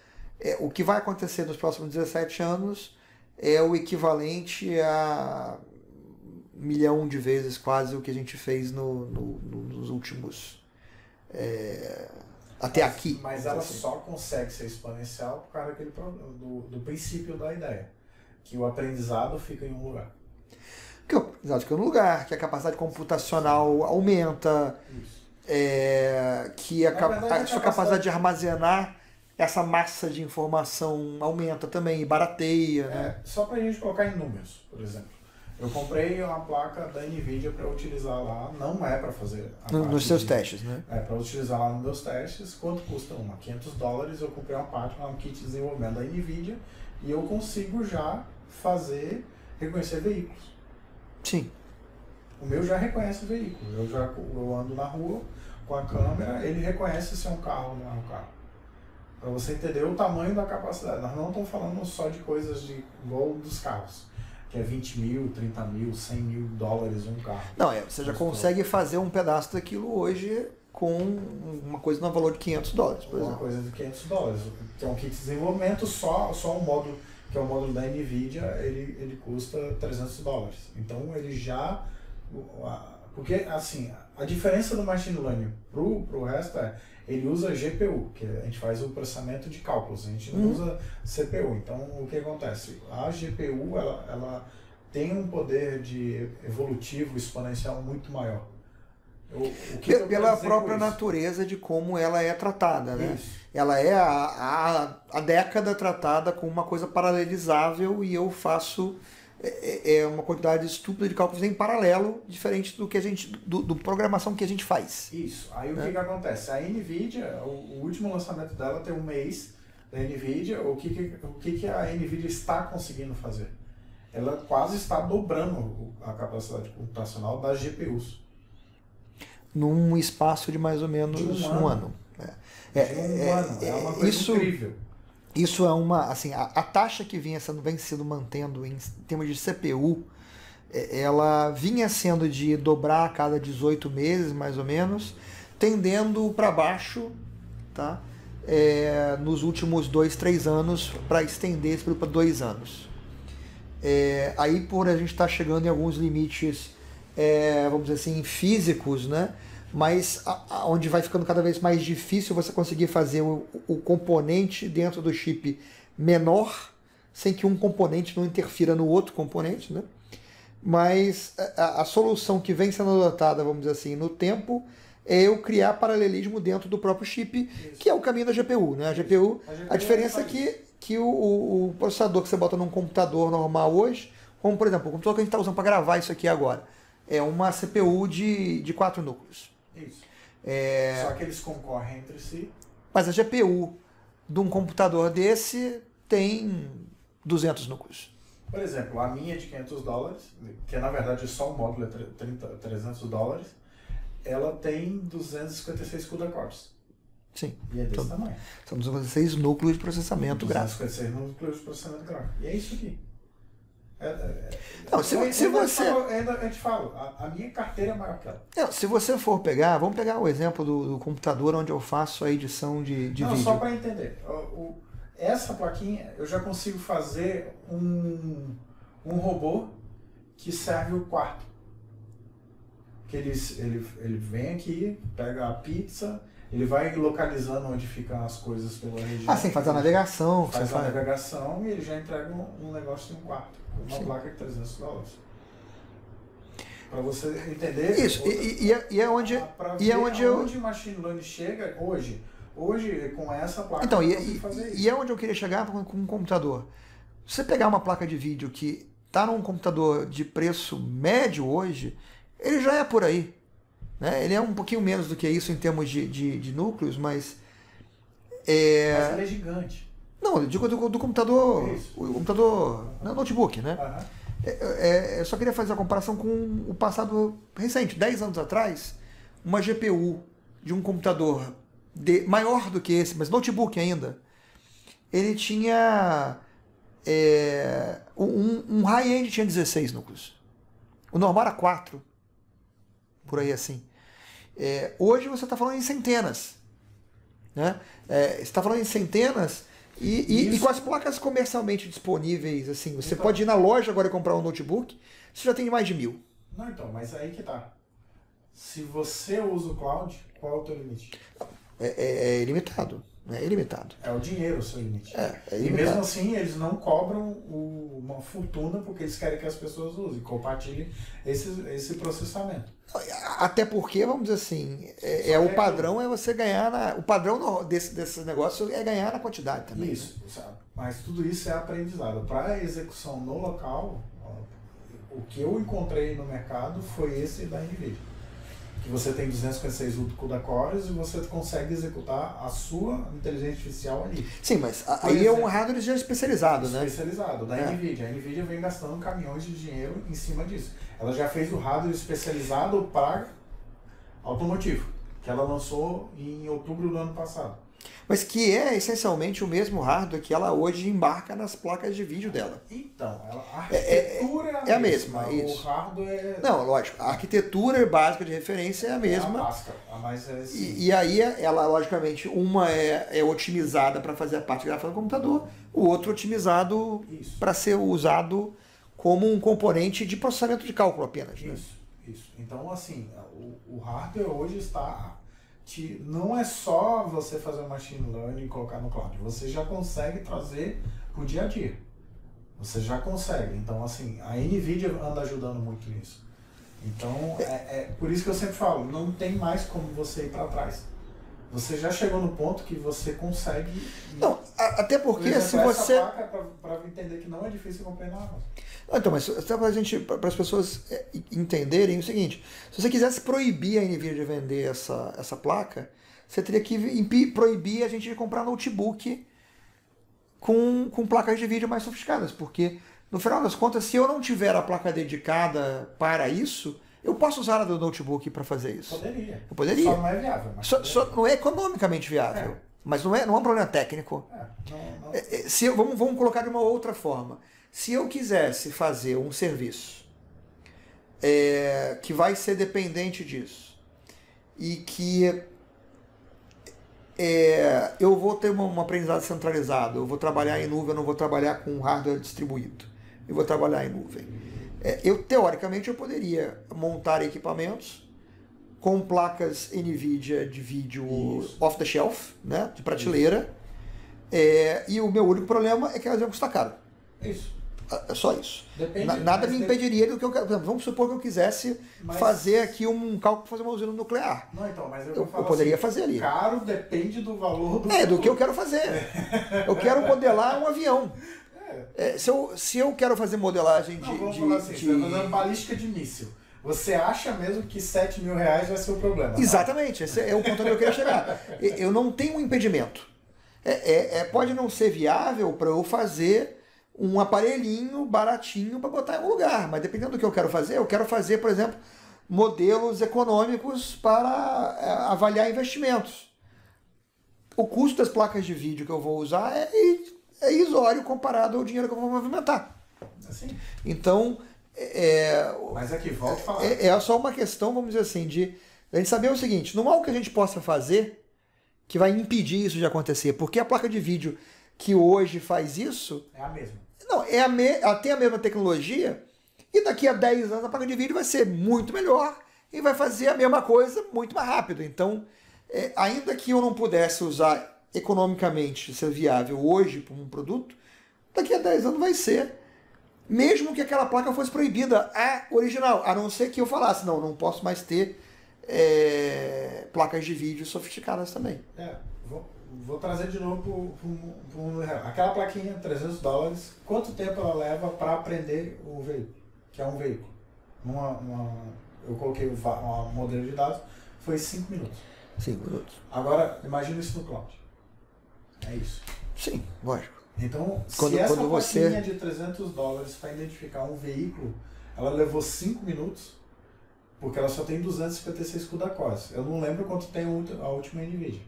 o que vai acontecer nos próximos 17 anos é o equivalente a 1 milhão de vezes quase o que a gente fez nos últimos... até aqui. Mas ela só consegue ser exponencial por causa do princípio da ideia, que o aprendizado fica em um lugar. Que o aprendizado fica em um lugar, que a capacidade computacional aumenta, que a sua capacidade de armazenar essa massa de informação aumenta também, e barateia. Né? Só para a gente colocar em números, por exemplo. Eu comprei uma placa da NVIDIA para utilizar lá, não é para fazer nos seus testes, né? Para utilizar lá nos meus testes. Quanto custa uma? $500. Eu comprei uma parte, um kit de desenvolvimento da NVIDIA e eu consigo já reconhecer veículos. Sim. O meu já reconhece o veículo. Eu ando na rua com a câmera, ele reconhece se é um carro ou não é um carro. Para você entender o tamanho da capacidade. Nós não estamos falando só de coisas igual dos carros, que é 20 mil, 30 mil, 100 mil dólares um carro. Não, você já consegue fazer um pedaço daquilo hoje com uma coisa no valor de $500, por exemplo. Uma coisa de $500. Que é um kit de desenvolvimento, só um módulo, que é o módulo da NVIDIA, ele custa $300. Então ele já... Porque, assim, a diferença do Machine Learning pro resto ele usa GPU, que a gente faz o processamento de cálculos, a gente não usa CPU. Então, o que acontece? A GPU, ela tem um poder evolutivo exponencial muito maior. Pela própria natureza de como ela é tratada, né? Isso. Ela é a década tratada com uma coisa paralelizável e eu faço uma quantidade estúpida de cálculos em paralelo, diferente do que do programação que a gente faz. Isso. Aí o que acontece? A NVIDIA, o último lançamento dela tem um mês da NVIDIA. O que a NVIDIA está conseguindo fazer? Ela quase está dobrando a capacidade computacional das GPUs. Num espaço de mais ou menos um ano. É uma coisa incrível. Isso é uma, assim, a taxa que vem sendo mantendo em termos de CPU, ela vinha sendo de dobrar a cada 18 meses, mais ou menos, tendendo para baixo, tá? Nos últimos 2, 3 anos, para estender esse período para 2 anos. Aí, por a gente estar chegando em alguns limites, vamos dizer assim, físicos, né? Mas onde vai ficando cada vez mais difícil você conseguir fazer o componente dentro do chip menor, sem que um componente não interfira no outro componente, né? Mas a solução que vem sendo adotada, vamos dizer assim, no tempo, é eu criar paralelismo dentro do próprio chip, isso, que é o caminho da GPU, né? A GPU diferença é que o processador que você bota num computador normal hoje, como por exemplo, o computador que a gente está usando para gravar isso aqui agora, é uma CPU de 4 núcleos. Isso. Só que eles concorrem entre si. Mas a GPU de um computador desse tem 200 núcleos. Por exemplo, a minha de $500, que na verdade só o módulo é $300, ela tem 256 CUDA cores. Sim. E é desse tamanho. São 256 núcleos de processamento gráfico. 256 núcleos de processamento gráfico. E é isso aqui. Não, se você... A gente fala, a minha carteira é maior que ela. Não, se você for pegar, vamos pegar o exemplo do computador onde eu faço a edição de vídeo. Só para entender. Essa plaquinha, eu já consigo fazer um robô que serve o quarto. Que ele vem aqui, pega a pizza, ele vai localizando onde ficam as coisas pela região. Sim, faz a navegação. Faz a navegação e ele já entrega um negócio em um quarto. Uma placa de $300. Para você entender. Isso, e é onde. Onde o machine learning chega hoje. Hoje, com essa placa, então, eu consigo fazer isso. E é onde eu queria chegar com um computador. Se você pegar uma placa de vídeo que está num computador de preço médio hoje, ele já é por aí. Né? Ele é um pouquinho menos do que isso em termos de núcleos, mas. Mas ele é gigante. Não, eu digo do computador. Isso. O computador. Notebook, né? Eu só queria fazer a comparação com o passado recente. 10 anos atrás, uma GPU de um computador maior do que esse, mas notebook ainda, ele tinha um high-end tinha 16 núcleos. O normal era 4, por aí assim. Hoje você está falando em centenas, né? Você está falando em centenas e com as placas comercialmente disponíveis, assim, você pode ir na loja agora e comprar um notebook, você já tem mais de 1000. Não, então, mas aí que tá. Se você usa o cloud, qual é o teu limite? É ilimitado. É ilimitado. É o dinheiro o seu limite. E mesmo assim, eles não cobram uma fortuna porque eles querem que as pessoas usem, compartilhem esse processamento. Até porque, vamos dizer assim, o padrão é você ganhar o padrão desse negócio é ganhar na quantidade também. Isso, né? Mas tudo isso é aprendizado. Para execução no local, o que eu encontrei no mercado foi esse da NVIDIA. Que você tem 256 CUDA cores e você consegue executar a sua inteligência artificial ali. Sim, mas aí é um hardware já especializado, né? Especializado, da NVIDIA. A NVIDIA vem gastando caminhões de dinheiro em cima disso. Ela já fez o hardware especializado para automotivo, que ela lançou em outubro do ano passado. Mas que é essencialmente o mesmo hardware que ela hoje embarca nas placas de vídeo dela. Então, a arquitetura é a mesma. O hardware Não, lógico. A arquitetura básica de referência é a mesma. É a básica, mas e aí ela, logicamente, uma é otimizada para fazer a parte gráfica do computador, o outro otimizado para ser usado como um componente de processamento de cálculo apenas. Né? Isso. Então, assim, o hardware hoje não é só você fazer o machine learning e colocar no cloud. Você já consegue trazer para o dia a dia. Você já consegue. Então, assim, a NVIDIA anda ajudando muito nisso. Então, por isso que eu sempre falo, não tem mais como você ir para trás. Você já chegou no ponto que você consegue... Não, até porque exemplo, se você... para entender que não é difícil compreender uma coisa. Então, mas para as pessoas entenderem o seguinte, se você quisesse proibir a NVIDIA de vender essa placa, você teria que proibir a gente de comprar notebook com placas de vídeo mais sofisticadas, porque no final das contas, se eu não tiver a placa dedicada para isso, eu posso usar a do notebook para fazer isso. Eu poderia. Só não é viável. Só não é economicamente viável. Mas não é um problema técnico. Vamos colocar de uma outra forma. Se eu quisesse fazer um serviço que vai ser dependente disso e que eu vou ter um aprendizado centralizado, eu vou trabalhar em nuvem, eu não vou trabalhar com hardware distribuído, eu vou trabalhar em nuvem. Teoricamente, eu poderia montar equipamentos com placas NVIDIA de vídeo off the shelf, né, de prateleira, e o meu único problema é que elas iam custar caro. Isso. É só isso. Nada me impediria do que eu quero. Vamos supor que eu quisesse fazer aqui um cálculo para fazer uma usina nuclear. Não, então, mas eu poderia fazer ali. Caro depende do valor do que eu quero fazer. Eu quero modelar um avião. Se eu quero fazer modelagem vamos falar assim, você vai fazer uma balística de míssil. Você acha mesmo que R$7.000 vai ser o problema? Exatamente, esse é o ponto onde eu queria chegar. Eu não tenho um impedimento. Pode não ser viável para eu fazer um aparelhinho baratinho para botar em algum lugar, mas dependendo do que eu quero fazer, por exemplo, modelos econômicos para avaliar investimentos. O custo das placas de vídeo que eu vou usar é irrisório comparado ao dinheiro que eu vou movimentar. Assim. Então, mas aqui, volta a falar. É só uma questão, vamos dizer assim, de a gente saber o seguinte, não há o que a gente possa fazer que vai impedir isso de acontecer, porque a placa de vídeo que hoje faz isso... É a mesma. Não, ela tem a mesma tecnologia e daqui a 10 anos a placa de vídeo vai ser muito melhor e vai fazer a mesma coisa muito mais rápido. Então, ainda que eu não pudesse usar economicamente, ser viável hoje para um produto, daqui a 10 anos vai ser, mesmo que aquela placa fosse proibida, a original, a não ser que eu falasse, não posso mais ter placas de vídeo sofisticadas também. Vou trazer de novo aquela plaquinha, $300, quanto tempo ela leva para aprender o veículo, que é um veículo? Eu coloquei um modelo de dados, foi 5 minutos. 5 minutos. Agora, imagina isso no cloud. É isso. Sim, lógico. Então, Quando se essa você... plaquinha de $300 para identificar um veículo, ela levou 5 minutos, porque ela só tem 256 CUDA-cores. Eu não lembro quanto tem a última NVIDIA,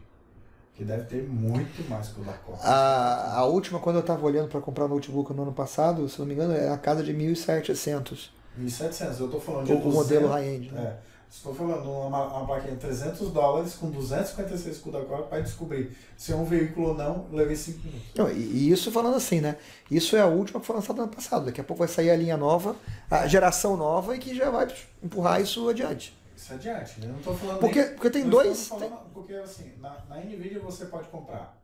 que deve ter muito mais CUDA-cores. A última, quando eu estava olhando para comprar notebook no ano passado, se não me engano, era a casa de 1.700. 1.700, eu estou falando de o modelo high-end, né? Estou falando uma plaquinha de $300 com 256 CUDA-core para descobrir se é um veículo ou não, levei 5 minutos. Não, e isso falando assim, né? Isso é a última que foi lançada no ano passado. Daqui a pouco vai sair a linha nova, a geração nova, e que já vai empurrar isso adiante. Isso adiante, eu não estou falando... Porque tem dois... Porque assim, na NVIDIA você pode comprar,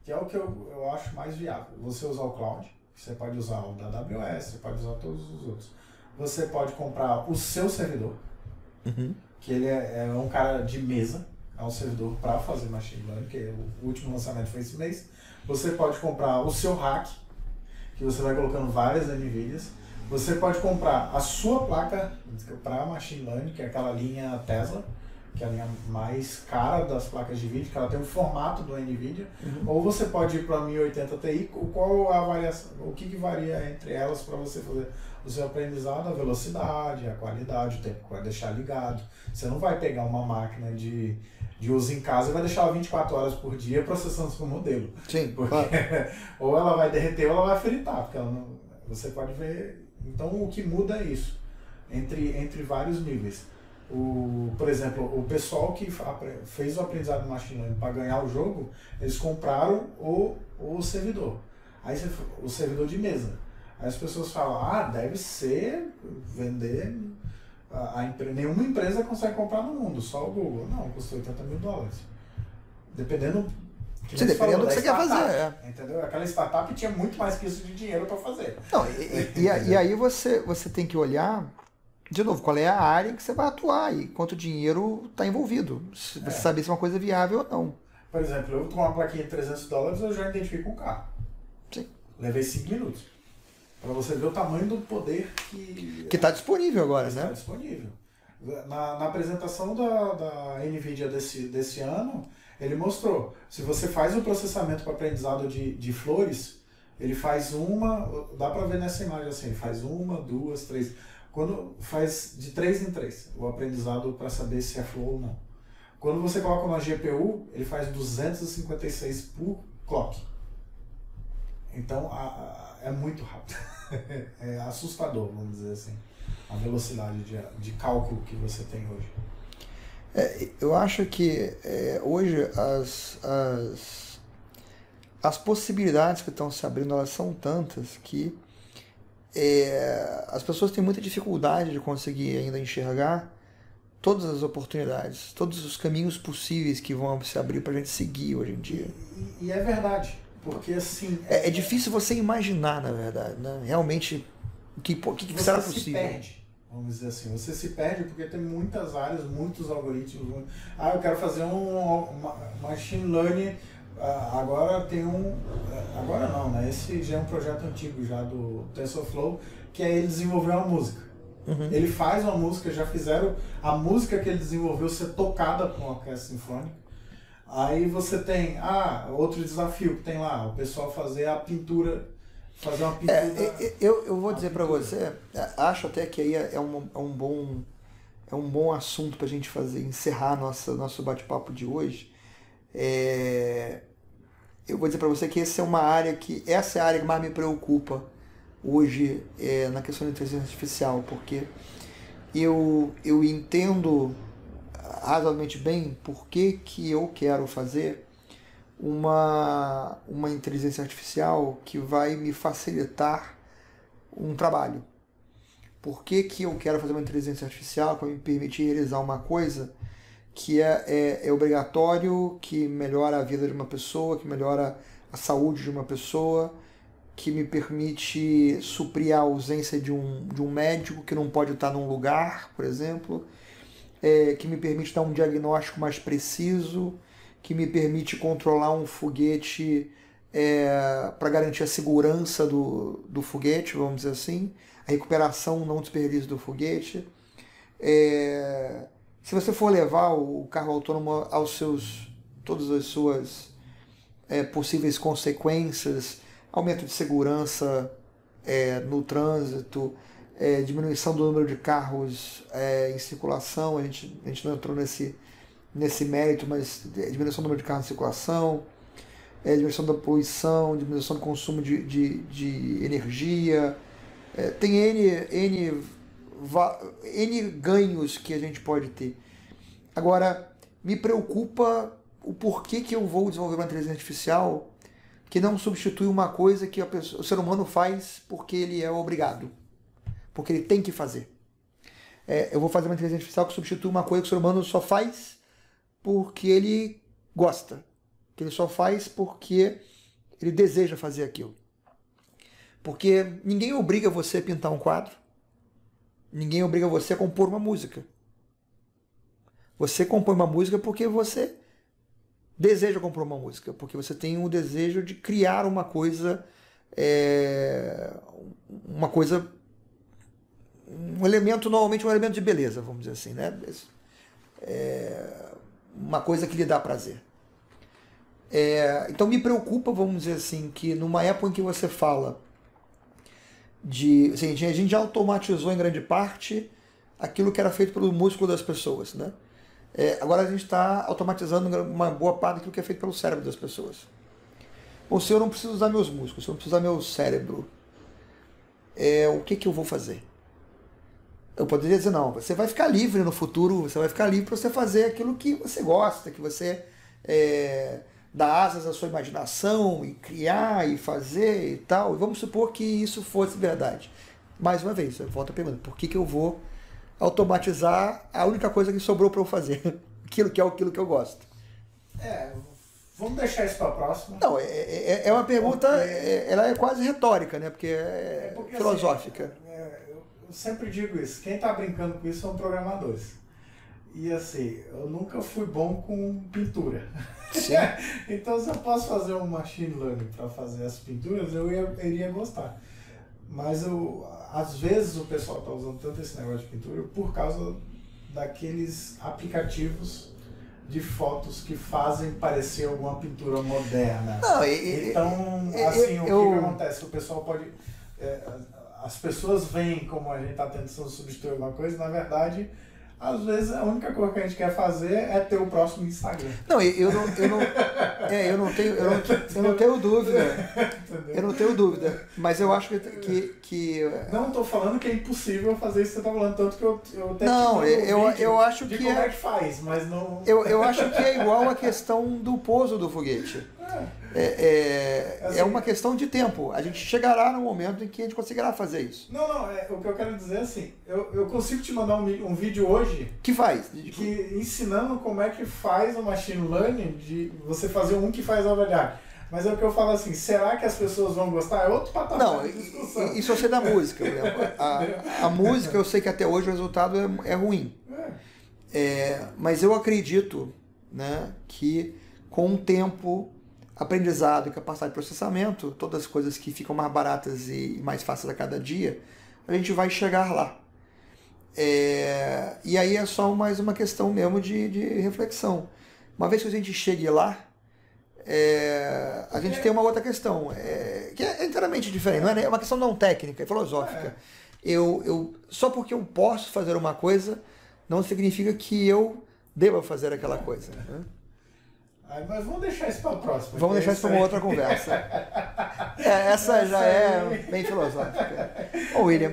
que é o que eu acho mais viável. Você usar o cloud, você pode usar o da AWS, você pode usar todos os outros. Você pode comprar o seu servidor, que ele é um cara de mesa, é um servidor para fazer machine learning, que o último lançamento foi esse mês. Você pode comprar o seu rack, que você vai colocando várias NVIDIAs. Você pode comprar a sua placa para machine learning, que é aquela linha Tesla, que é a linha mais cara das placas de vídeo, que ela tem um formato do NVIDIA. Ou você pode ir para a 1080 Ti, qual a variação, o que varia entre elas para você fazer o seu aprendizado, a velocidade, a qualidade, o tempo que vai deixar ligado. Você não vai pegar uma máquina de uso em casa e vai deixar ela 24 horas por dia processando seu modelo. Sim, porque claro. Ou ela vai derreter ou ela vai fritar, porque ela não, você pode ver. Então o que muda é isso, entre vários níveis. Por exemplo, o pessoal que fez o aprendizado do machine learning para ganhar o jogo, eles compraram o servidor. Aí o servidor de mesa. Aí as pessoas falam, deve ser vender, nenhuma empresa consegue comprar no mundo, só o Google. Não, custa $80 mil. Dependendo do que você quer fazer. Entendeu? Aquela startup tinha muito mais que isso de dinheiro para fazer. Não, e aí você tem que olhar, de novo, qual é a área em que você vai atuar e quanto dinheiro está envolvido. Se você saber se é uma coisa viável ou não. Por exemplo, eu com uma plaquinha de $300, eu já identifico um carro. Sim. Levei 5 minutos. Para você ver o tamanho do poder que está disponível agora, né? Está disponível. Na apresentação da NVIDIA desse ano, ele mostrou, se você faz um processamento para aprendizado de flores, ele faz dá para ver nessa imagem assim, faz 1, 2, 3. Quando faz de 3 em 3, o aprendizado para saber se é flor ou não. Quando você coloca uma GPU, ele faz 256 por clock. Então, é muito rápido. É assustador, vamos dizer assim, a velocidade de cálculo que você tem hoje. Eu acho que hoje as possibilidades que estão se abrindo, elas são tantas que as pessoas têm muita dificuldade de conseguir ainda enxergar todas as oportunidades, todos os caminhos possíveis que vão se abrir para a gente seguir hoje em dia. E é verdade. Porque assim... É difícil você imaginar, na verdade, né? Realmente, o que será possível. Você se perde, vamos dizer assim. Você se perde porque tem muitas áreas, muitos algoritmos. Eu quero fazer um machine learning. Agora tem agora não, né? Esse já é um projeto antigo já do TensorFlow, que é ele desenvolver uma música. Ele faz uma música, já fizeram a música que ele desenvolveu ser tocada com uma orquestra sinfônica. Aí você tem, outro desafio que tem lá, o pessoal fazer uma pintura. Eu vou dizer para você, acho até que aí é um bom assunto para a gente encerrar nosso bate-papo de hoje. Eu vou dizer para você que essa é a área que mais me preocupa hoje na questão da inteligência artificial, porque eu entendo razoavelmente bem por que eu quero fazer uma inteligência artificial que vai me facilitar um trabalho. Por que eu quero fazer uma inteligência artificial que vai me permitir realizar uma coisa que é obrigatório, que melhora a vida de uma pessoa, que melhora a saúde de uma pessoa, que me permite suprir a ausência de um médico que não pode estar num lugar, por exemplo, que me permite dar um diagnóstico mais preciso, que me permite controlar um foguete para garantir a segurança do foguete, vamos dizer assim, a recuperação, não desperdício do foguete. Se você for levar o carro autônomo todas as suas possíveis consequências, aumento de segurança no trânsito, diminuição do número de carros em circulação, a gente não entrou nesse mérito, mas diminuição do número de carros em circulação, diminuição da poluição, diminuição do consumo de energia, tem N ganhos que a gente pode ter. Agora, me preocupa o porquê que eu vou desenvolver uma inteligência artificial que não substitui uma coisa que o ser humano faz porque ele é obrigado, porque ele tem que fazer. Eu vou fazer uma inteligência artificial que substitui uma coisa que o ser humano só faz porque ele gosta, que ele só faz porque ele deseja fazer aquilo. Porque ninguém obriga você a pintar um quadro, ninguém obriga você a compor uma música. Você compõe uma música porque você deseja compor uma música, porque você tem o desejo de criar uma coisa, um elemento, normalmente um elemento de beleza, vamos dizer assim, né? Uma coisa que lhe dá prazer. Então me preocupa, vamos dizer assim, que numa época em que você fala assim, a gente já automatizou em grande parte aquilo que era feito pelo músculo das pessoas, né? Agora a gente está automatizando uma boa parte daquilo que é feito pelo cérebro das pessoas. Ou se eu não preciso usar meus músculos, se eu não preciso usar meu cérebro, o que eu vou fazer? Eu poderia dizer, não, você vai ficar livre no futuro, você vai ficar livre para você fazer aquilo que você gosta, que você dá asas à sua imaginação e criar e fazer e tal. E vamos supor que isso fosse verdade. Mais uma vez, eu volto a pergunta, por que eu vou automatizar a única coisa que sobrou para eu fazer? Aquilo que eu gosto. Vamos deixar isso para a próxima. Não, é uma pergunta, ela é quase retórica, né? Porque porque filosófica. Assim, eu sempre digo isso, quem está brincando com isso são programadores. E assim, eu nunca fui bom com pintura. Sim. Então, se eu posso fazer um machine learning para fazer as pinturas, eu iria gostar. Mas às vezes o pessoal está usando tanto esse negócio de pintura por causa daqueles aplicativos de fotos que fazem parecer alguma pintura moderna. Não, então, assim, o que acontece? O pessoal pode... as pessoas veem como a gente está tentando substituir alguma coisa, na verdade... Às vezes a única coisa que a gente quer fazer é ter o próximo Instagram. Não, eu não tenho dúvida. Eu não tenho dúvida. Mas eu acho que não estou falando que é impossível fazer isso que você está falando, tanto que eu até não, eu acho de que como é que faz, mas não. Eu acho que é igual a questão do pouso do foguete. É uma questão de tempo. A gente chegará no momento em que a gente conseguirá fazer isso. Não, o que eu quero dizer é assim, eu consigo te mandar um vídeo hoje que faz? Ensinando como é que faz o machine learning, de você fazer um que faz a verdade. Mas é o que eu falo assim, será que as pessoas vão gostar? É outro patamar de discussão. Isso eu sei da música. A música, eu sei que até hoje o resultado é ruim. Mas eu acredito, né, que com o tempo, aprendizado e capacidade de processamento, todas as coisas que ficam mais baratas e mais fáceis a cada dia, a gente vai chegar lá. E aí é só mais uma questão mesmo de reflexão. Uma vez que a gente chegue lá, a gente tem uma outra questão, que é inteiramente diferente, não é uma questão não técnica, é filosófica. Só porque eu posso fazer uma coisa, não significa que eu deva fazer aquela coisa. Né? Mas vamos deixar isso para a próxima. Vamos deixar isso para uma outra conversa. Essa já é bem filosófica. Ô, William,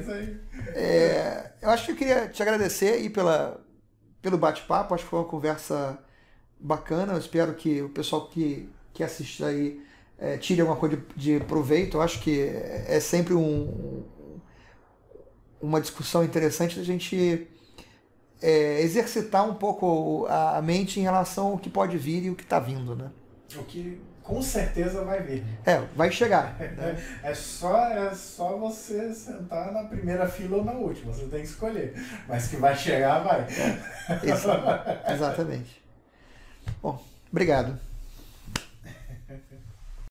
eu acho que eu queria te agradecer aí pelo bate-papo. Acho que foi uma conversa bacana. Eu espero que o pessoal que assiste aí tire alguma coisa de proveito. Eu acho que é sempre uma discussão interessante da gente exercitar um pouco a mente em relação ao que pode vir e o que está vindo, né? O que com certeza vai vir. Vai chegar. Né? É só você sentar na primeira fila ou na última, você tem que escolher. Mas que vai chegar, vai. Exatamente. Bom, obrigado.